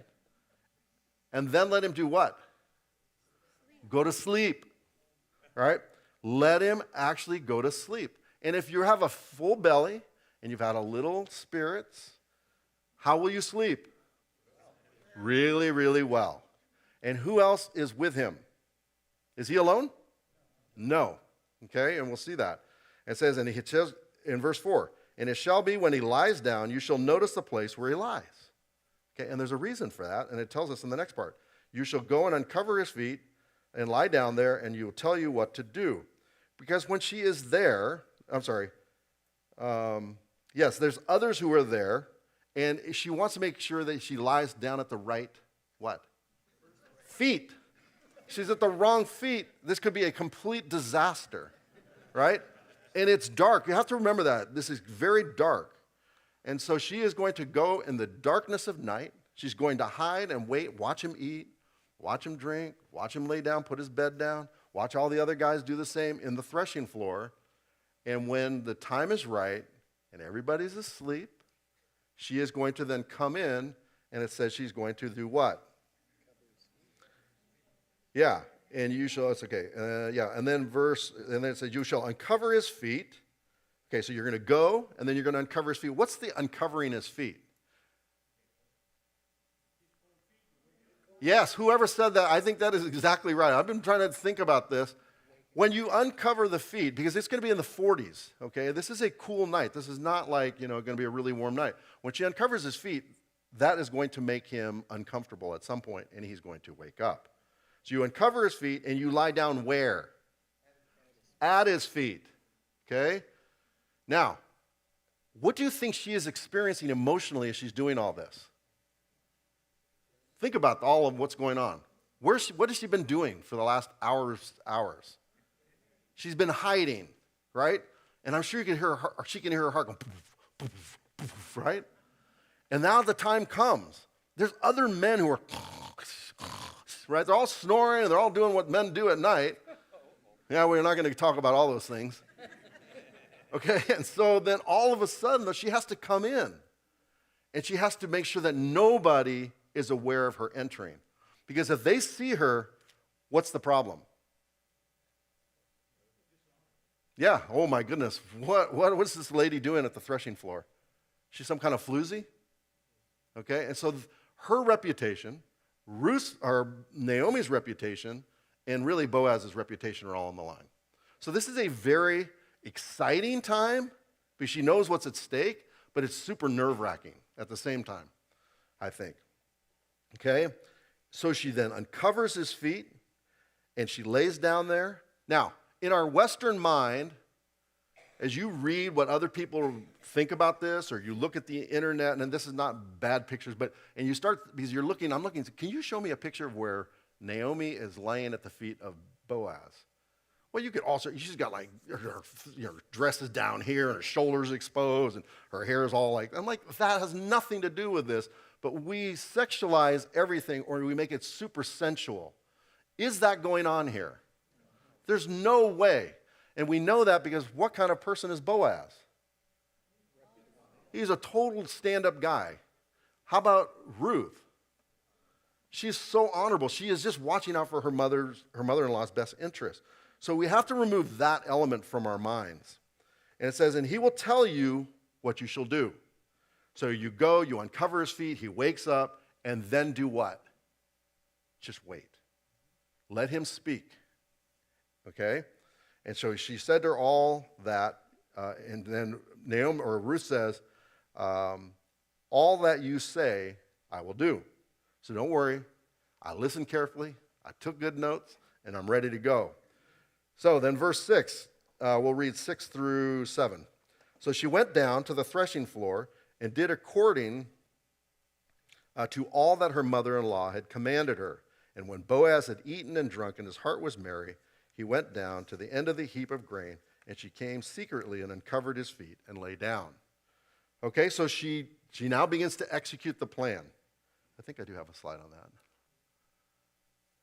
And then let him do what? Go to sleep, right? Let him actually go to sleep. And if you have a full belly and you've had a little spirits, how will you sleep? Really, really well. And who else is with him? Is he alone? No. Okay, and we'll see that. It says, and he says in verse 4, and it shall be when he lies down, you shall notice the place where he lies. Okay, and there's a reason for that, and it tells us in the next part. You shall go and uncover his feet and lie down there, and he will tell you what to do. Because when she is there, yes, there's others who are there, and she wants to make sure that she lies down at the right, what? Feet. She's at the wrong feet. This could be a complete disaster, right? And it's dark. You have to remember that. This is very dark. And so she is going to go in the darkness of night. She's going to hide and wait, watch him eat, watch him drink, watch him lay down, put his bed down, watch all the other guys do the same in the threshing floor. And when the time is right and everybody's asleep, she is going to then come in, and it says she's going to do what? Yeah, and you shall, it's okay. And then it says, you shall uncover his feet. Okay, so you're going to go, and then you're going to uncover his feet. What's the uncovering his feet? Yes, whoever said that, I think that is exactly right. I've been trying to think about this. When you uncover the feet, because it's going to be in the 40s, okay? This is a cool night. This is not like, going to be a really warm night. When she uncovers his feet, that is going to make him uncomfortable at some point, and he's going to wake up. So you uncover his feet, and you lie down where? At his feet, okay? Now, what do you think she is experiencing emotionally as she's doing all this? Think about all of what's going on. What has she been doing for the last hours? She's been hiding, right? And I'm sure she can hear her heart go, poof, poof, poof, right? And now the time comes. There's other men who are, right? They're all snoring, and they're all doing what men do at night. Yeah, we're not going to talk about all those things. Okay, and so then all of a sudden, she has to come in. And she has to make sure that nobody is aware of her entering. Because if they see her, what's the problem? Yeah, oh my goodness. What's this lady doing at the threshing floor? She's some kind of floozy? Okay, and so her reputation, Naomi's reputation, and really Boaz's reputation are all on the line. So this is a very exciting time because she knows what's at stake, but it's super nerve-wracking at the same time, I think. Okay, so she then uncovers his feet, and she lays down there. Now, in our Western mind, as you read what other people think about this, or you look at the internet, and this is not bad pictures, and you start, because I'm looking, can you show me a picture of where Naomi is laying at the feet of Boaz? Well, you could also, she's got like, her dress is down here, and her shoulders exposed, and her hair is all like, I'm like, that has nothing to do with this, but we sexualize everything, or we make it super sensual. Is that going on here? There's no way. And we know that because what kind of person is Boaz? He's a total stand-up guy. How about Ruth? She's so honorable. She is just watching out for her mother-in-law's best interest. So we have to remove that element from our minds. And it says, and he will tell you what you shall do. So you go, you uncover his feet, he wakes up, and then do what? Just wait. Let him speak. Okay? And so she said to her all that, and then Naomi or Ruth says, all that you say, I will do. So don't worry. I listened carefully. I took good notes, and I'm ready to go. So then verse 6, we'll read 6 through 7. So she went down to the threshing floor and did according to all that her mother-in-law had commanded her. And when Boaz had eaten and drunk and his heart was merry, he went down to the end of the heap of grain And she came secretly and uncovered his feet and lay down. Okay, so she now begins to execute the plan. I think I do have a slide on that.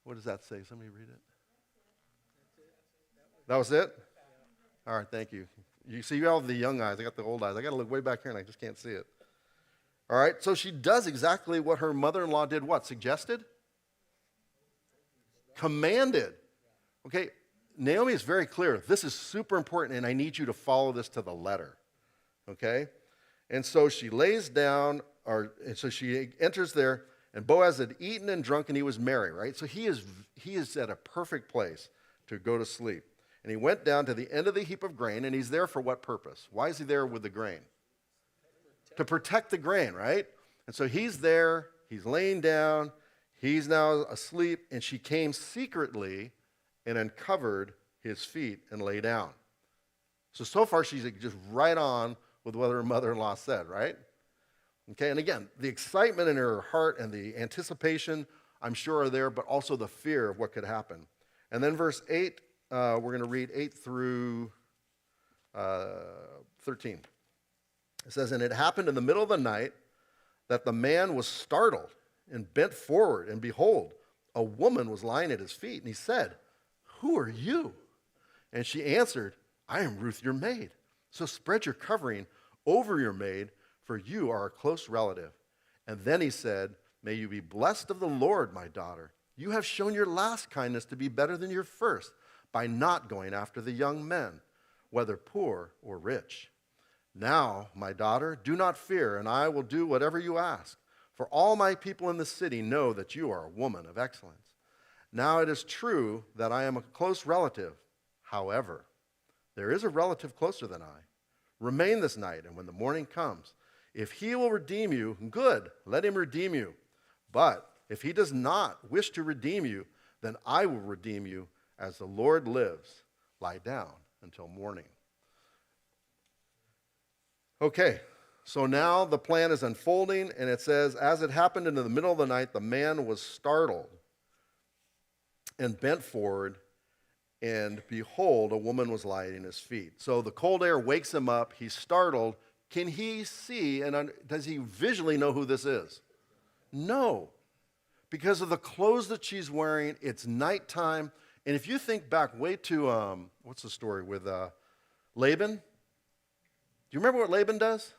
What does that say? Somebody read it. That was it? All right, thank you. You see, you all have the young eyes. I got the old eyes. I got to look way back here, and I just can't see it. All right, so she does exactly what her mother-in-law did what? Suggested? Commanded. Okay, Naomi is very clear. This is super important, and I need you to follow this to the letter. Okay? And so she lays down, and so she enters there, and Boaz had eaten and drunk, and he was merry, right? So he is at a perfect place to go to sleep. And he went down to the end of the heap of grain, and he's there for what purpose? Why is he there with the grain? To protect the grain, right? And so he's there, he's laying down, he's now asleep, and she came secretly and uncovered his feet and lay down. So far she's just right on with what her mother-in-law said, right? Okay, and again, the excitement in her heart and the anticipation, I'm sure, are there, but also the fear of what could happen. And then verse 8, we're going to read 8 through 13. It says, and it happened in the middle of the night that the man was startled and bent forward, and behold, a woman was lying at his feet. And he said, who are you? And she answered, I am Ruth, your maid. So spread your covering over your maid, for you are a close relative. And then he said, may you be blessed of the Lord, my daughter. You have shown your last kindness to be better than your first, by not going after the young men, whether poor or rich. Now, my daughter, do not fear, and I will do whatever you ask. For all my people in the city know that you are a woman of excellence. Now it is true that I am a close relative. However, there is a relative closer than I. Remain this night, and when the morning comes, if he will redeem you, good, let him redeem you. But if he does not wish to redeem you, then I will redeem you as the Lord lives. Lie down until morning. Okay, so now the plan is unfolding, and it says, as it happened in the middle of the night, the man was startled and bent forward, and behold, a woman was lying at his feet. So the cold air wakes him up. He's startled. Can he see, and does he visually know who this is? No. Because of the clothes that she's wearing, it's nighttime. And if you think back way to, what's the story with Laban? Do you remember what Laban does?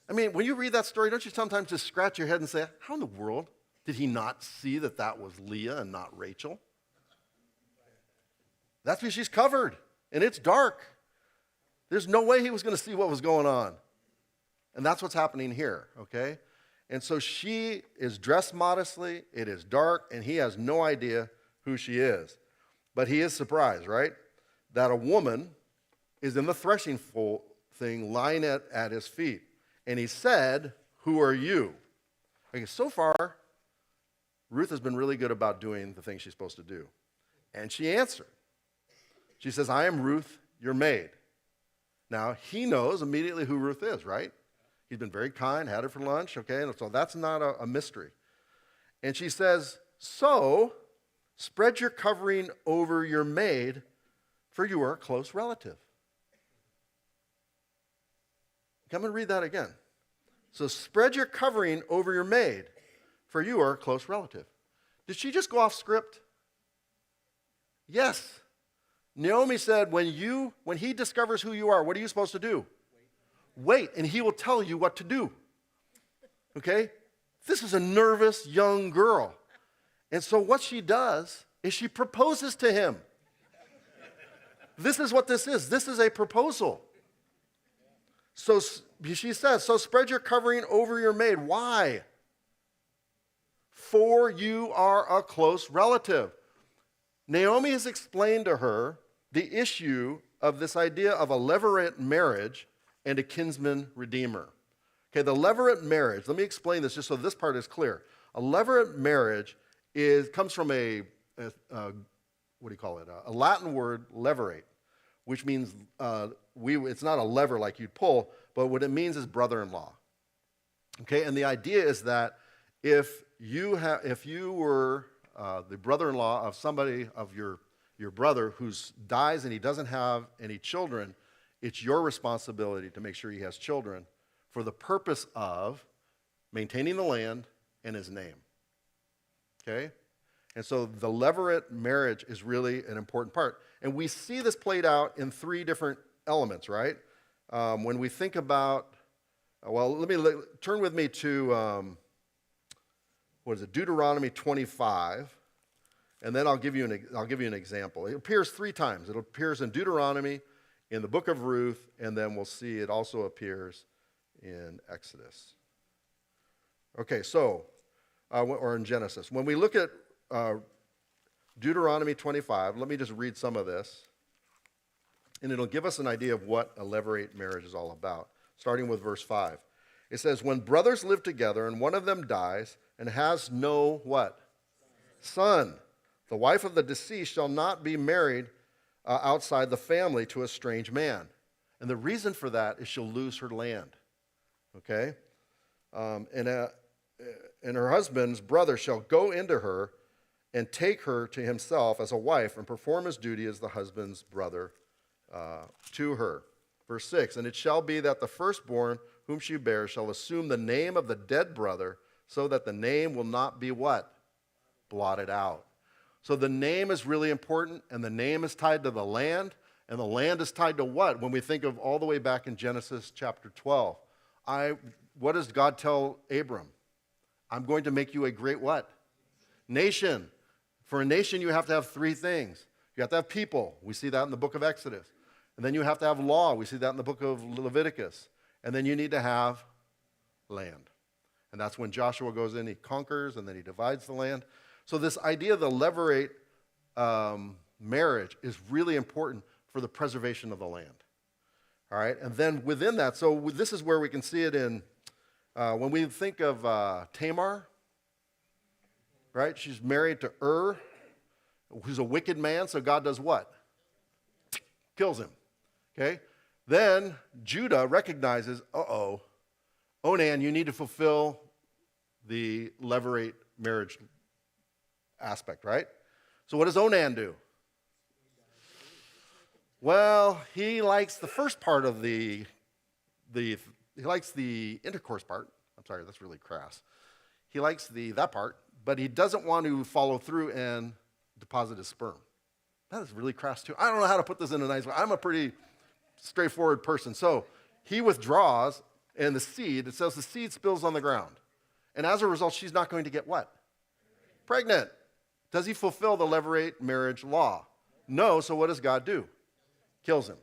I mean, when you read that story, don't you sometimes just scratch your head and say, how in the world did he not see that that was Leah and not Rachel? That's because she's covered, and it's dark. There's no way he was going to see what was going on. And that's what's happening here, okay? And so she is dressed modestly, it is dark, and he has no idea who she is. But he is surprised, right? That a woman is in the threshing thing lying at his feet. And he said, who are you? Okay, so far, Ruth has been really good about doing the thing she's supposed to do. And she answered. She says, I am Ruth, your maid. Now, he knows immediately who Ruth is, right? He's been very kind, had her for lunch, okay? And so that's not a mystery. And she says, so spread your covering over your maid, for you are a close relative. I'm going to read that again. So spread your covering over your maid, for you are a close relative. Did she just go off script? Yes. Naomi said, when he discovers who you are, what are you supposed to do? Wait, and he will tell you what to do. Okay? This is a nervous young girl. And so what she does is she proposes to him. This is what this is. This is a proposal. So she says, so spread your covering over your maid. Why? For you are a close relative. Naomi has explained to her the issue of this idea of a levirate marriage and a kinsman redeemer. Okay, the levirate marriage, let me explain this just so this part is clear. A levirate marriage comes from a Latin word, levirate, which means it's not a lever like you'd pull, but what it means is brother-in-law. Okay, and the idea is that if you were the brother-in-law of somebody of your your brother who dies and he doesn't have any children, it's your responsibility to make sure he has children for the purpose of maintaining the land and his name. Okay? And so the levirate marriage is really an important part. And we see this played out in three different elements, right? When we think about, turn with me to, Deuteronomy 25. And then I'll give you an example. It appears three times. It appears in Deuteronomy, in the book of Ruth, and then we'll see it also appears in Exodus. Okay, or in Genesis. When we look at Deuteronomy 25, let me just read some of this, and it'll give us an idea of what a levirate marriage is all about, starting with verse 5. It says, when brothers live together and one of them dies and has no what? Son. The wife of the deceased shall not be married outside the family to a strange man. And the reason for that is she'll lose her land. Okay? And her husband's brother shall go into her and take her to himself as a wife and perform his duty as the husband's brother to her. Verse 6, and it shall be that the firstborn whom she bears shall assume the name of the dead brother, so that the name will not be what? Blotted out. So the name is really important, and the name is tied to the land, and the land is tied to what? When we think of all the way back in Genesis chapter 12, what does God tell Abram? I'm going to make you a great what? Nation. For a nation, you have to have three things. You have to have people. We see that in the book of Exodus. And then you have to have law. We see that in the book of Leviticus. And then you need to have land. And that's when Joshua goes in, he conquers, and then he divides the land. So this idea of the levirate marriage is really important for the preservation of the land. All right? And then within that, so this is where we can see it in, when we think of Tamar, right? She's married to who's a wicked man, so God does what? Kills him. Okay? Then Judah recognizes, Onan, you need to fulfill the levirate marriage aspect, right? So what does Onan do? Well, he likes the first part of he likes the intercourse part. I'm sorry, that's really crass. He likes that part, but he doesn't want to follow through and deposit his sperm. That is really crass too. I don't know how to put this in a nice way. I'm a pretty straightforward person. So he withdraws, and it says the seed spills on the ground. And as a result, she's not going to get what? Pregnant. Does he fulfill the levirate marriage law? No, so what does God do? Kills him.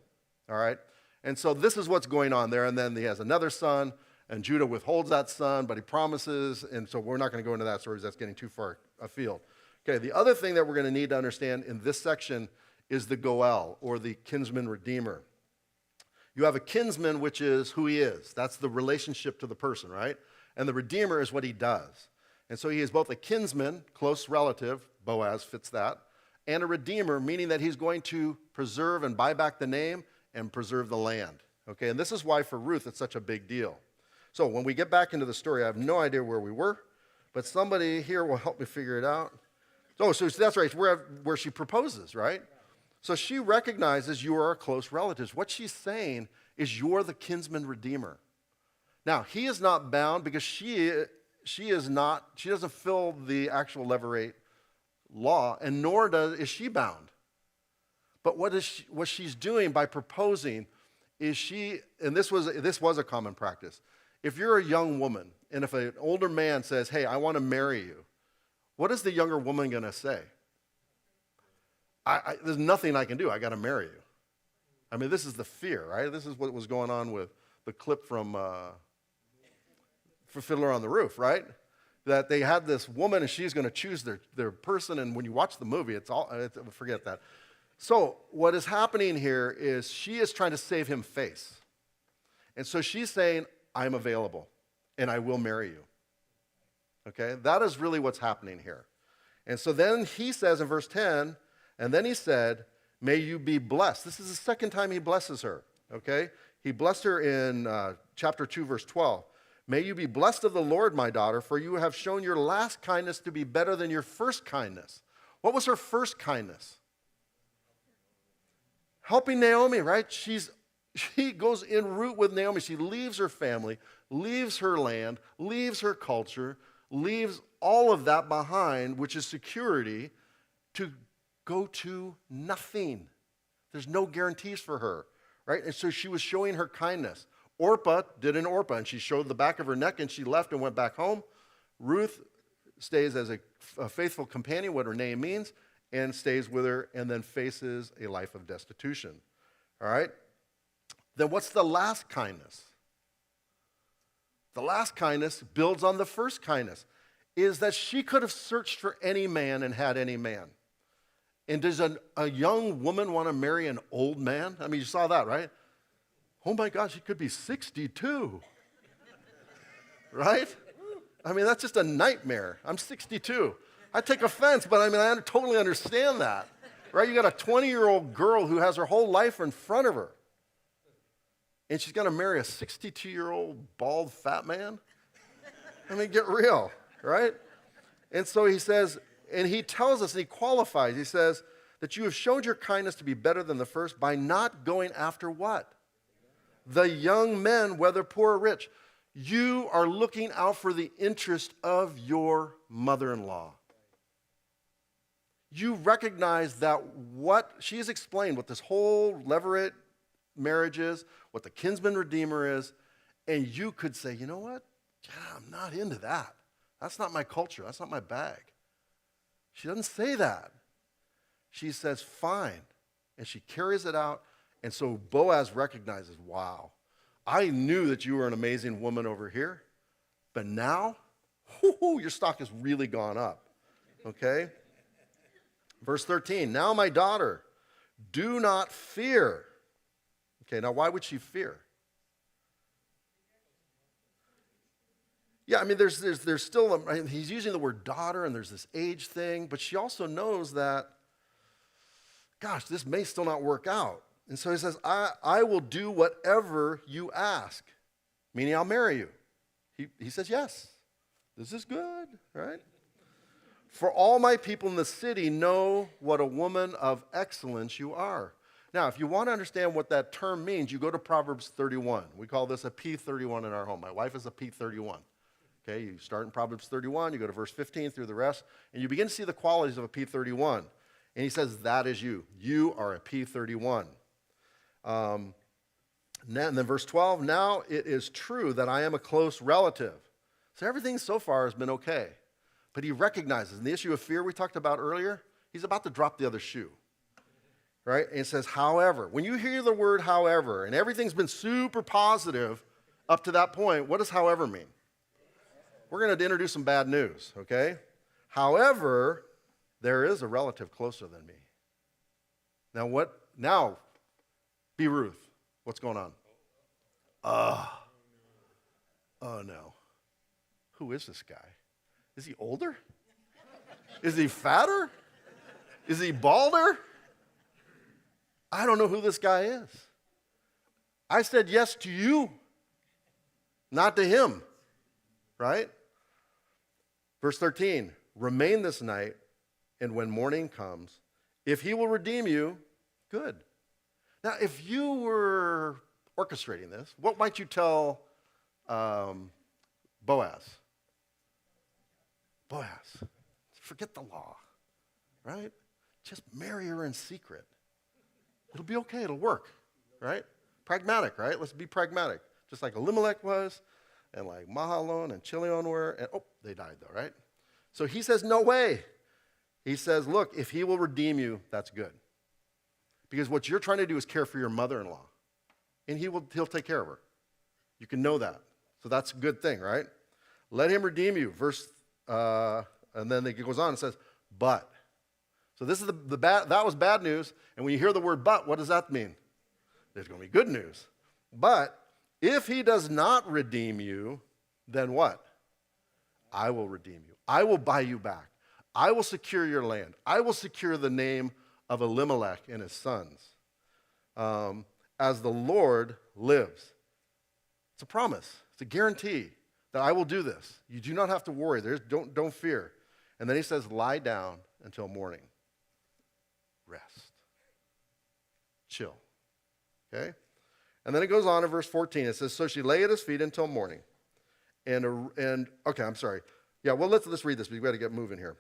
All right? And so this is what's going on there. And then he has another son, and Judah withholds that son, but he promises. And so we're not going to go into that story. That's getting too far afield. Okay, the other thing that we're going to need to understand in this section is the Goel, or the kinsman redeemer. You have a kinsman, which is who he is. That's the relationship to the person, right? And the redeemer is what he does. And so he is both a kinsman, close relative, Boaz fits that, and a redeemer, meaning that he's going to preserve and buy back the name and preserve the land. Okay, and this is why for Ruth it's such a big deal. So when we get back into the story, I have no idea where we were, but somebody here will help me figure it out. Oh, so that's right, where she proposes, right? So she recognizes you are a close relative. What she's saying is you're the kinsman redeemer. Now, he is not bound because she doesn't fill the actual levirate law, and nor is she bound. But what she's doing by proposing is and this was a common practice. If you're a young woman, and if an older man says, hey, I want to marry you, what is the younger woman going to say? There's nothing I can do. I got to marry you. I mean, this is the fear, right? This is what was going on with the clip from for Fiddler on the Roof, right? That they had this woman and she's going to choose their person, and when you watch the movie, forget that. So what is happening here is she is trying to save him face. And so she's saying, I'm available and I will marry you. Okay? That is really what's happening here. And so then he says in verse 10, and then he said, may you be blessed. This is the second time he blesses her. Okay? He blessed her in chapter 2, verse 12. May you be blessed of the Lord, my daughter, for you have shown your last kindness to be better than your first kindness. What was her first kindness? helping Naomi, right? She goes en route with Naomi. She leaves her family, leaves her land, leaves her culture, leaves all of that behind, which is security, to go to nothing. There's no guarantees for her, right? And so she was showing her kindness. Orpah did an Orpah, and she showed the back of her neck, and she left and went back home. Ruth stays as a faithful companion, what her name means, and stays with her, and then faces a life of destitution. All right? Then what's the last kindness? The last kindness builds on the first kindness, is that she could have searched for any man and had any man. And does a young woman want to marry an old man? I mean, you saw that, right? Oh my gosh, he could be 62. Right? I mean, that's just a nightmare. I'm 62. I take offense, but I mean, I totally understand that. Right? You got a 20-year-old girl who has her whole life in front of her. And she's going to marry a 62-year-old bald fat man? I mean, get real, right? And so he says, and he tells us, and he qualifies, he says, that you have showed your kindness to be better than the first by not going after what? The young men, whether poor or rich. You are looking out for the interest of your mother-in-law. You recognize that what she has explained, what this whole levirate marriage is, what the kinsman redeemer is, and you could say, you know what? Yeah, I'm not into that. That's not my culture. That's not my bag. She doesn't say that. She says, fine. And she carries it out. And so Boaz recognizes, wow, I knew that you were an amazing woman over here, but now, your stock has really gone up. Okay? Verse 13, now my daughter, do not fear. Okay, now why would she fear? Yeah, I mean, there's still, he's using the word daughter, and there's this age thing, but she also knows that, gosh, this may still not work out. And so he says, I will do whatever you ask, meaning I'll marry you. He says, yes, this is good, right? For all my people in the city know what a woman of excellence you are. Now, if you want to understand what that term means, you go to Proverbs 31. We call this a P31 in our home. My wife is a P31. Okay, you start in Proverbs 31, you go to verse 15 through the rest, and you begin to see the qualities of a P31. And he says, that is you. You are a P31. And then verse 12, now it is true that I am a close relative. So everything so far has been okay. But he recognizes, and the issue of fear we talked about earlier, he's about to drop the other shoe. Right? And it says, however. When you hear the word however, and everything's been super positive up to that point, what does however mean? We're going to introduce some bad news, okay? However, there is a relative closer than me. Now what? Now, be Ruth. What's going on? Oh no. Who is this guy? Is he older? Is he fatter? Is he balder? I don't know who this guy is. I said yes to you, not to him, right? Verse 13, remain this night, and when morning comes, if he will redeem you, good. Now, if you were orchestrating this, what might you tell Boaz? Boaz, forget the law, right? Just marry her in secret. It'll be okay, it'll work, right? Pragmatic, right? Let's be pragmatic. Just like Elimelech was, and like Mahalon and Chilion were, and they died though, right? So he says, no way. He says, look, if he will redeem you, that's good. Because what you're trying to do is care for your mother-in-law. And he'll take care of her. You can know that. So that's a good thing, right? Let him redeem you. And then it goes on and says, but. So this is the bad, that was bad news. And when you hear the word but, what does that mean? There's going to be good news. But if he does not redeem you, then what? I will redeem you. I will buy you back. I will secure your land. I will secure the name of Elimelech and his sons. As the Lord lives. It's a promise. It's a guarantee that I will do this. You do not have to worry. Don't fear. And then he says, lie down until morning. Rest. Chill. Okay? And then it goes on in verse 14. It says, so she lay at his feet until morning. Okay, I'm sorry. Yeah, well, let's read this. We've got to get moving here.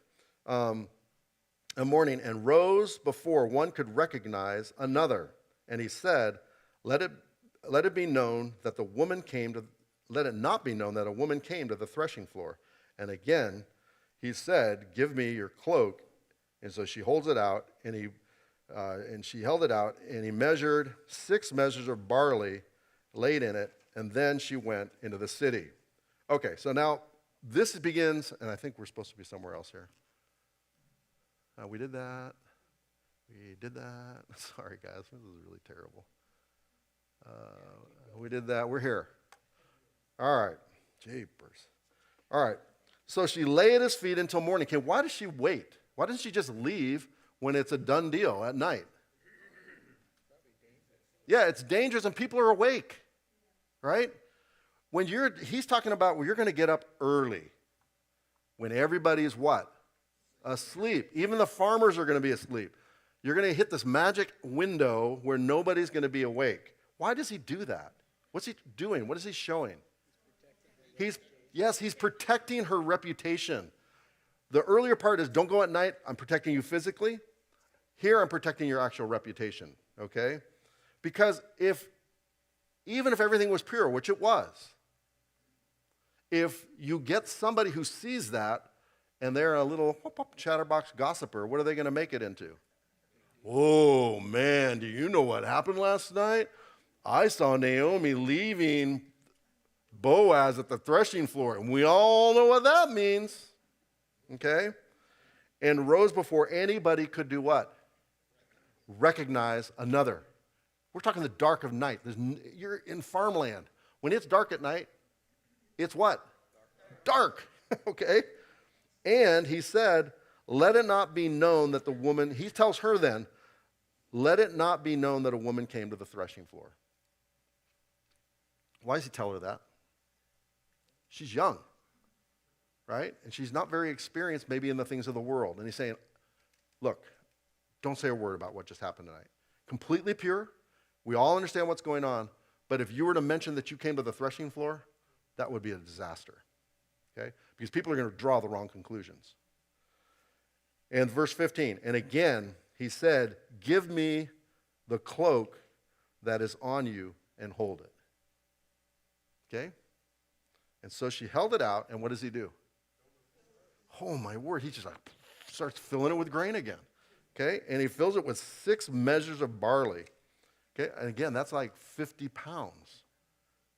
A morning, and rose before one could recognize another. And he said, let it be known that the woman came to, let it not be known that a woman came to the threshing floor. And again, he said, give me your cloak. And so she holds it out, and she held it out, and he measured 6 measures of barley, laid in it, and then she went into the city. Okay, so now this begins, and I think we're supposed to be somewhere else here. We did that. We did that. Sorry, guys, this is really terrible. We did that. We're here. All right. Jeepers. All right. So she lay at his feet until morning. Okay, why does she wait? Why doesn't she just leave when it's a done deal at night? Yeah, it's dangerous and people are awake, right? He's talking about when you're going to get up early, when everybody's what? Asleep. Even the farmers are going to be asleep. You're going to hit this magic window where nobody's going to be awake. Why does he do that? What's he doing? What is he showing? He's protecting her reputation. The earlier part is don't go at night. I'm protecting you physically. Here I'm protecting your actual reputation, okay? Because even if everything was pure, which it was, if you get somebody who sees that and they're a little chatterbox gossiper, what are they going to make it into? Oh, man, do you know what happened last night? I saw Naomi leaving Boaz at the threshing floor, and we all know what that means, okay? And rose before anybody could do what? Recognize another. We're talking the dark of night. You're in farmland. When it's dark at night, it's what? Dark, okay? And he said, let it not be known that the woman, he tells her then, let it not be known that a woman came to the threshing floor. Why does he tell her that? She's young, right? And she's not very experienced maybe in the things of the world. And he's saying, look, don't say a word about what just happened tonight. Completely pure. We all understand what's going on. But if you were to mention that you came to the threshing floor, that would be a disaster, okay? Because people are going to draw the wrong conclusions. And verse 15, and again, he said, give me the cloak that is on you and hold it. Okay? And so she held it out, and what does he do? Oh, my word, he just starts filling it with grain again. Okay? And he fills it with 6 measures of barley. Okay? And again, that's like 50 pounds.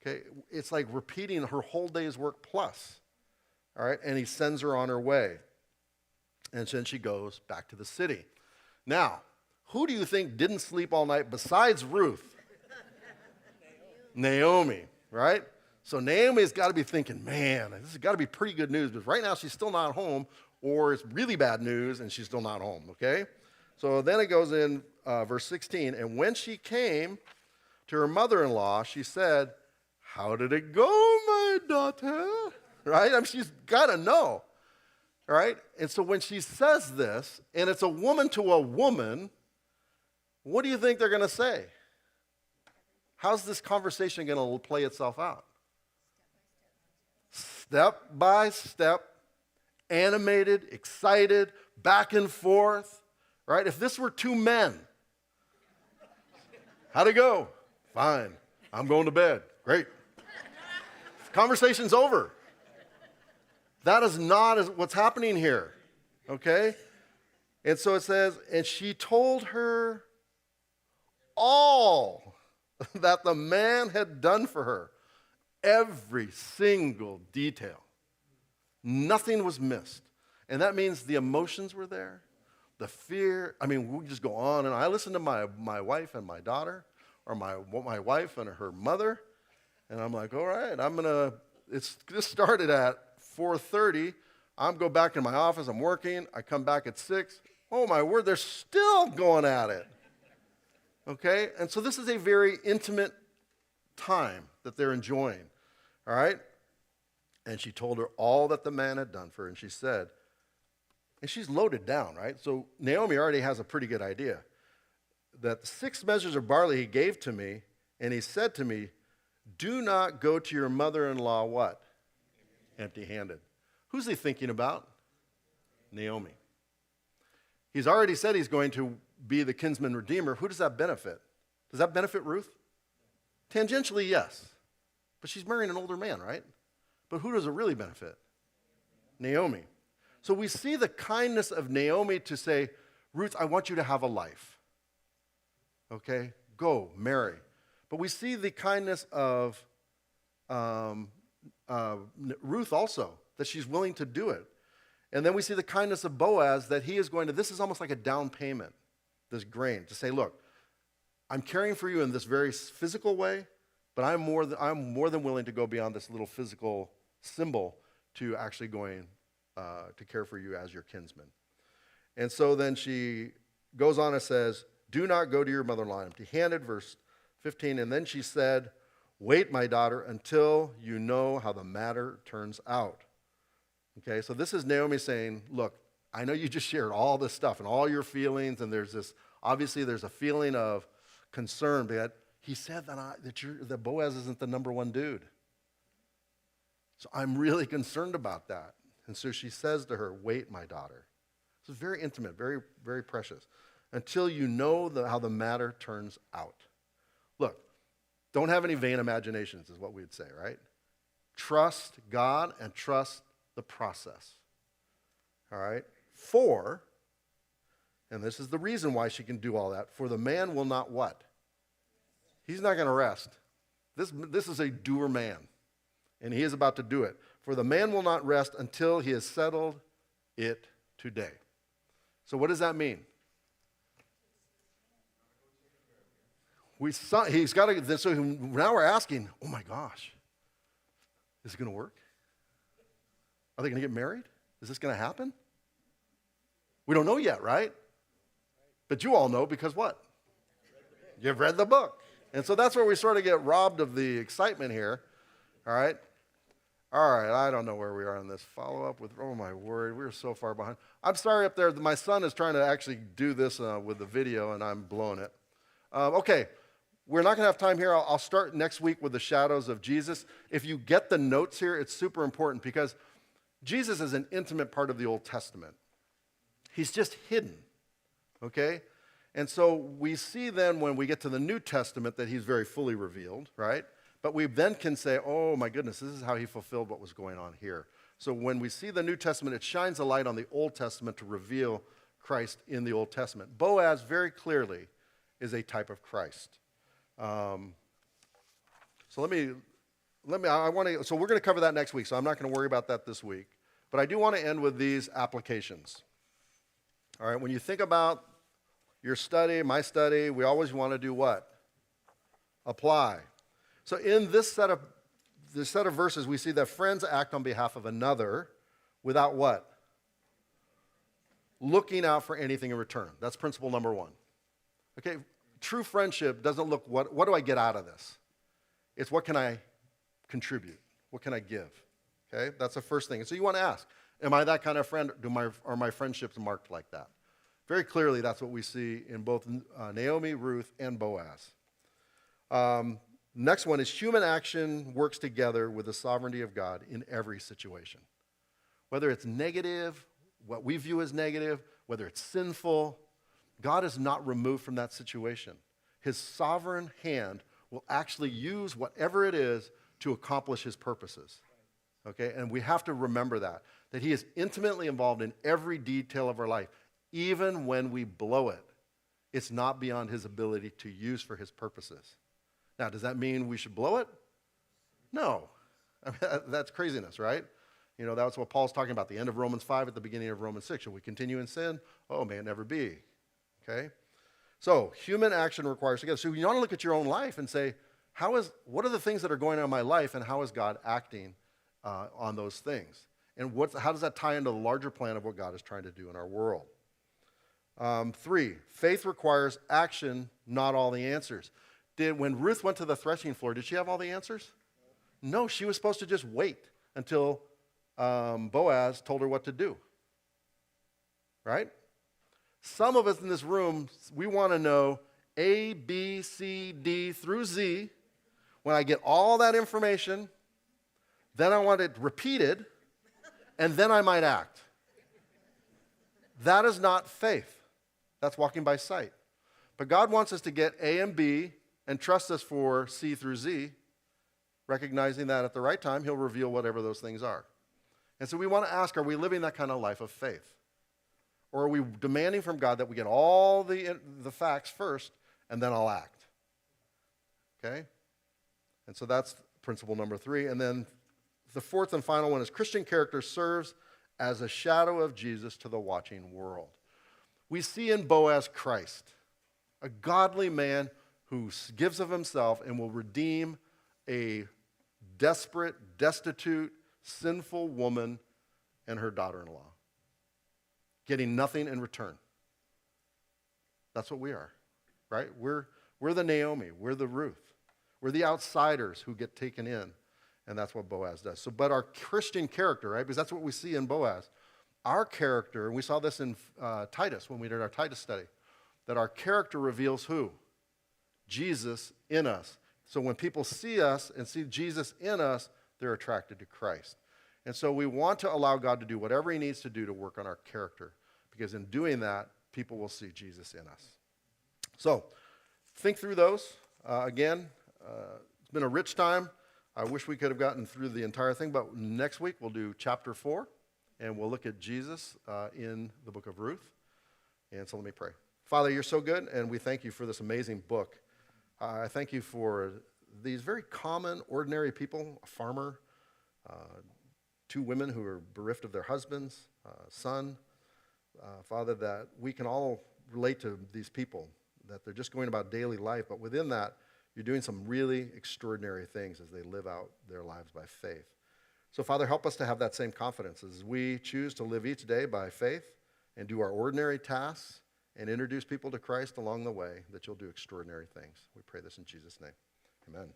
Okay? It's like repeating her whole day's work plus. All right? And he sends her on her way. And then she goes back to the city. Now, who do you think didn't sleep all night besides Ruth? Naomi, right? So Naomi's got to be thinking, man, this has got to be pretty good news, but right now she's still not home, or it's really bad news and she's still not home, okay? So then it goes in verse 16, and when she came to her mother-in-law, she said, how did it go, my daughter? Right? I mean, she's got to know. All right? And so when she says this, and it's a woman to a woman, what do you think they're going to say? How's this conversation going to play itself out? Step by step, animated, excited, back and forth, right? If this were 2 men, how'd it go? Fine. I'm going to bed. Great. Conversation's over. That is not what's happening here, okay? And so it says, and she told her all that the man had done for her, every single detail. Nothing was missed. And that means the emotions were there, the fear. I mean, we just go on, and I listen to my wife and my daughter, or my wife and her mother, and I'm like, all right, this started at 4:30. I'm go back in my office. I'm working. I come back at 6. Oh, my word, they're still going at it. Okay? And so this is a very intimate time that they're enjoying. All right? And she told her all that the man had done for her. And she said, and she's loaded down, right? So Naomi already has a pretty good idea. that the 6 measures of barley he gave to me, and he said to me, do not go to your mother-in-law what? Empty-handed. Who's he thinking about? Naomi. He's already said he's going to be the kinsman redeemer. Who does that benefit? Does that benefit Ruth? Tangentially, yes. But she's marrying an older man, right? But who does it really benefit? Naomi. So we see the kindness of Naomi to say, Ruth, I want you to have a life. Okay? Go, marry. But we see the kindness of Ruth also, that she's willing to do it. And then we see the kindness of Boaz, that he is going to, this is almost like a down payment, this grain, to say, look, I'm caring for you in this very physical way, but I'm more than willing to go beyond this little physical symbol to actually going to care for you as your kinsman. And so then she goes on and says, do not go to your mother-in-law empty-handed, verse 15. And then she said, wait, my daughter, until you know how the matter turns out. Okay, so this is Naomi saying, look, I know you just shared all this stuff and all your feelings, and obviously there's a feeling of concern, but he said that Boaz isn't the number one dude. So I'm really concerned about that. And so she says to her, wait, my daughter. This is very intimate, very, very precious. Until you know how the matter turns out. Look, don't have any vain imaginations is what we'd say, right? Trust God and trust the process. All right? And this is the reason why she can do all that, for the man will not what? He's not going to rest. This is a doer man, and he is about to do it. For the man will not rest until he has settled it today. So what does that mean? He's got to. So now we're asking, oh my gosh, is it going to work? Are they going to get married? Is this going to happen? We don't know yet, right? But you all know because what? You've read the book. And so that's where we sort of get robbed of the excitement here. All right? All right, I don't know where we are on this. Follow up with, oh my word, we're so far behind. I'm sorry up there. My son is trying to actually do this with the video, and I'm blowing it. Okay, we're not going to have time here. I'll start next week with the shadows of Jesus. If you get the notes here, it's super important because Jesus is an intimate part of the Old Testament. He's just hidden, okay? And so we see then when we get to the New Testament that he's very fully revealed, right? But we then can say, oh my goodness, this is how he fulfilled what was going on here. So when we see the New Testament, it shines a light on the Old Testament to reveal Christ in the Old Testament. Boaz very clearly is a type of Christ. So we're going to cover that next week, so I'm not going to worry about that this week. But I do want to end with these applications. All right, when you think about your study, my study, we always want to do what? Apply. So in this set of verses, we see that friends act on behalf of another without what? Looking out for anything in return. That's principle number 1. Okay, true friendship doesn't look, what do I get out of this? It's what can I contribute? What can I give? Okay, that's the first thing. And so you want to ask, am I that kind of friend? Are my friendships marked like that? Very clearly, that's what we see in both Naomi, Ruth, and Boaz. Next one is human action works together with the sovereignty of God in every situation. Whether it's negative, what we view as negative, whether it's sinful, God is not removed from that situation. His sovereign hand will actually use whatever it is to accomplish his purposes. Okay, and we have to remember that he is intimately involved in every detail of our life. Even when we blow it, it's not beyond his ability to use for his purposes. Now, does that mean we should blow it? No. I mean, that's craziness, right? You know, that's what Paul's talking about, the end of Romans 5 at the beginning of Romans 6. Shall we continue in sin? Oh, may it never be. Okay? So, human action requires together. So you want to look at your own life and say, what are the things that are going on in my life and how is God acting on those things? And how does that tie into the larger plan of what God is trying to do in our world? 3, faith requires action, not all the answers. When Ruth went to the threshing floor, did she have all the answers? No, she was supposed to just wait until Boaz told her what to do. Right? Some of us in this room, we want to know A, B, C, D through Z. When I get all that information, then I want it repeated, and then I might act. That is not faith. That's walking by sight. But God wants us to get A and B and trust us for C through Z, recognizing that at the right time, he'll reveal whatever those things are. And so we want to ask, are we living that kind of life of faith? Or are we demanding from God that we get all the facts first, and then I'll act? Okay? And so that's principle number 3. And then the fourth and final one is Christian character serves as a shadow of Jesus to the watching world. We see in Boaz Christ, a godly man who gives of himself and will redeem a desperate, destitute, sinful woman and her daughter-in-law, getting nothing in return. That's what we are, right? We're the Naomi, we're the Ruth. We're the outsiders who get taken in, and that's what Boaz does. So, but our Christian character, right, because that's what we see in Boaz, our character, and we saw this in Titus when we did our Titus study, that our character reveals who? Jesus in us. So when people see us and see Jesus in us, they're attracted to Christ. And so we want to allow God to do whatever he needs to do to work on our character, because in doing that, people will see Jesus in us. So think through those. Again, it's been a rich time. I wish we could have gotten through the entire thing, but next week we'll do chapter 4, and we'll look at Jesus in the book of Ruth. And so let me pray. Father, you're so good, and we thank you for this amazing book. I thank you for these very common, ordinary people, a farmer, 2 women who are bereft of their husbands, son. Father, that we can all relate to these people, that they're just going about daily life, but within that, you're doing some really extraordinary things as they live out their lives by faith. So, Father, help us to have that same confidence as we choose to live each day by faith and do our ordinary tasks and introduce people to Christ along the way, that you'll do extraordinary things. We pray this in Jesus' name. Amen.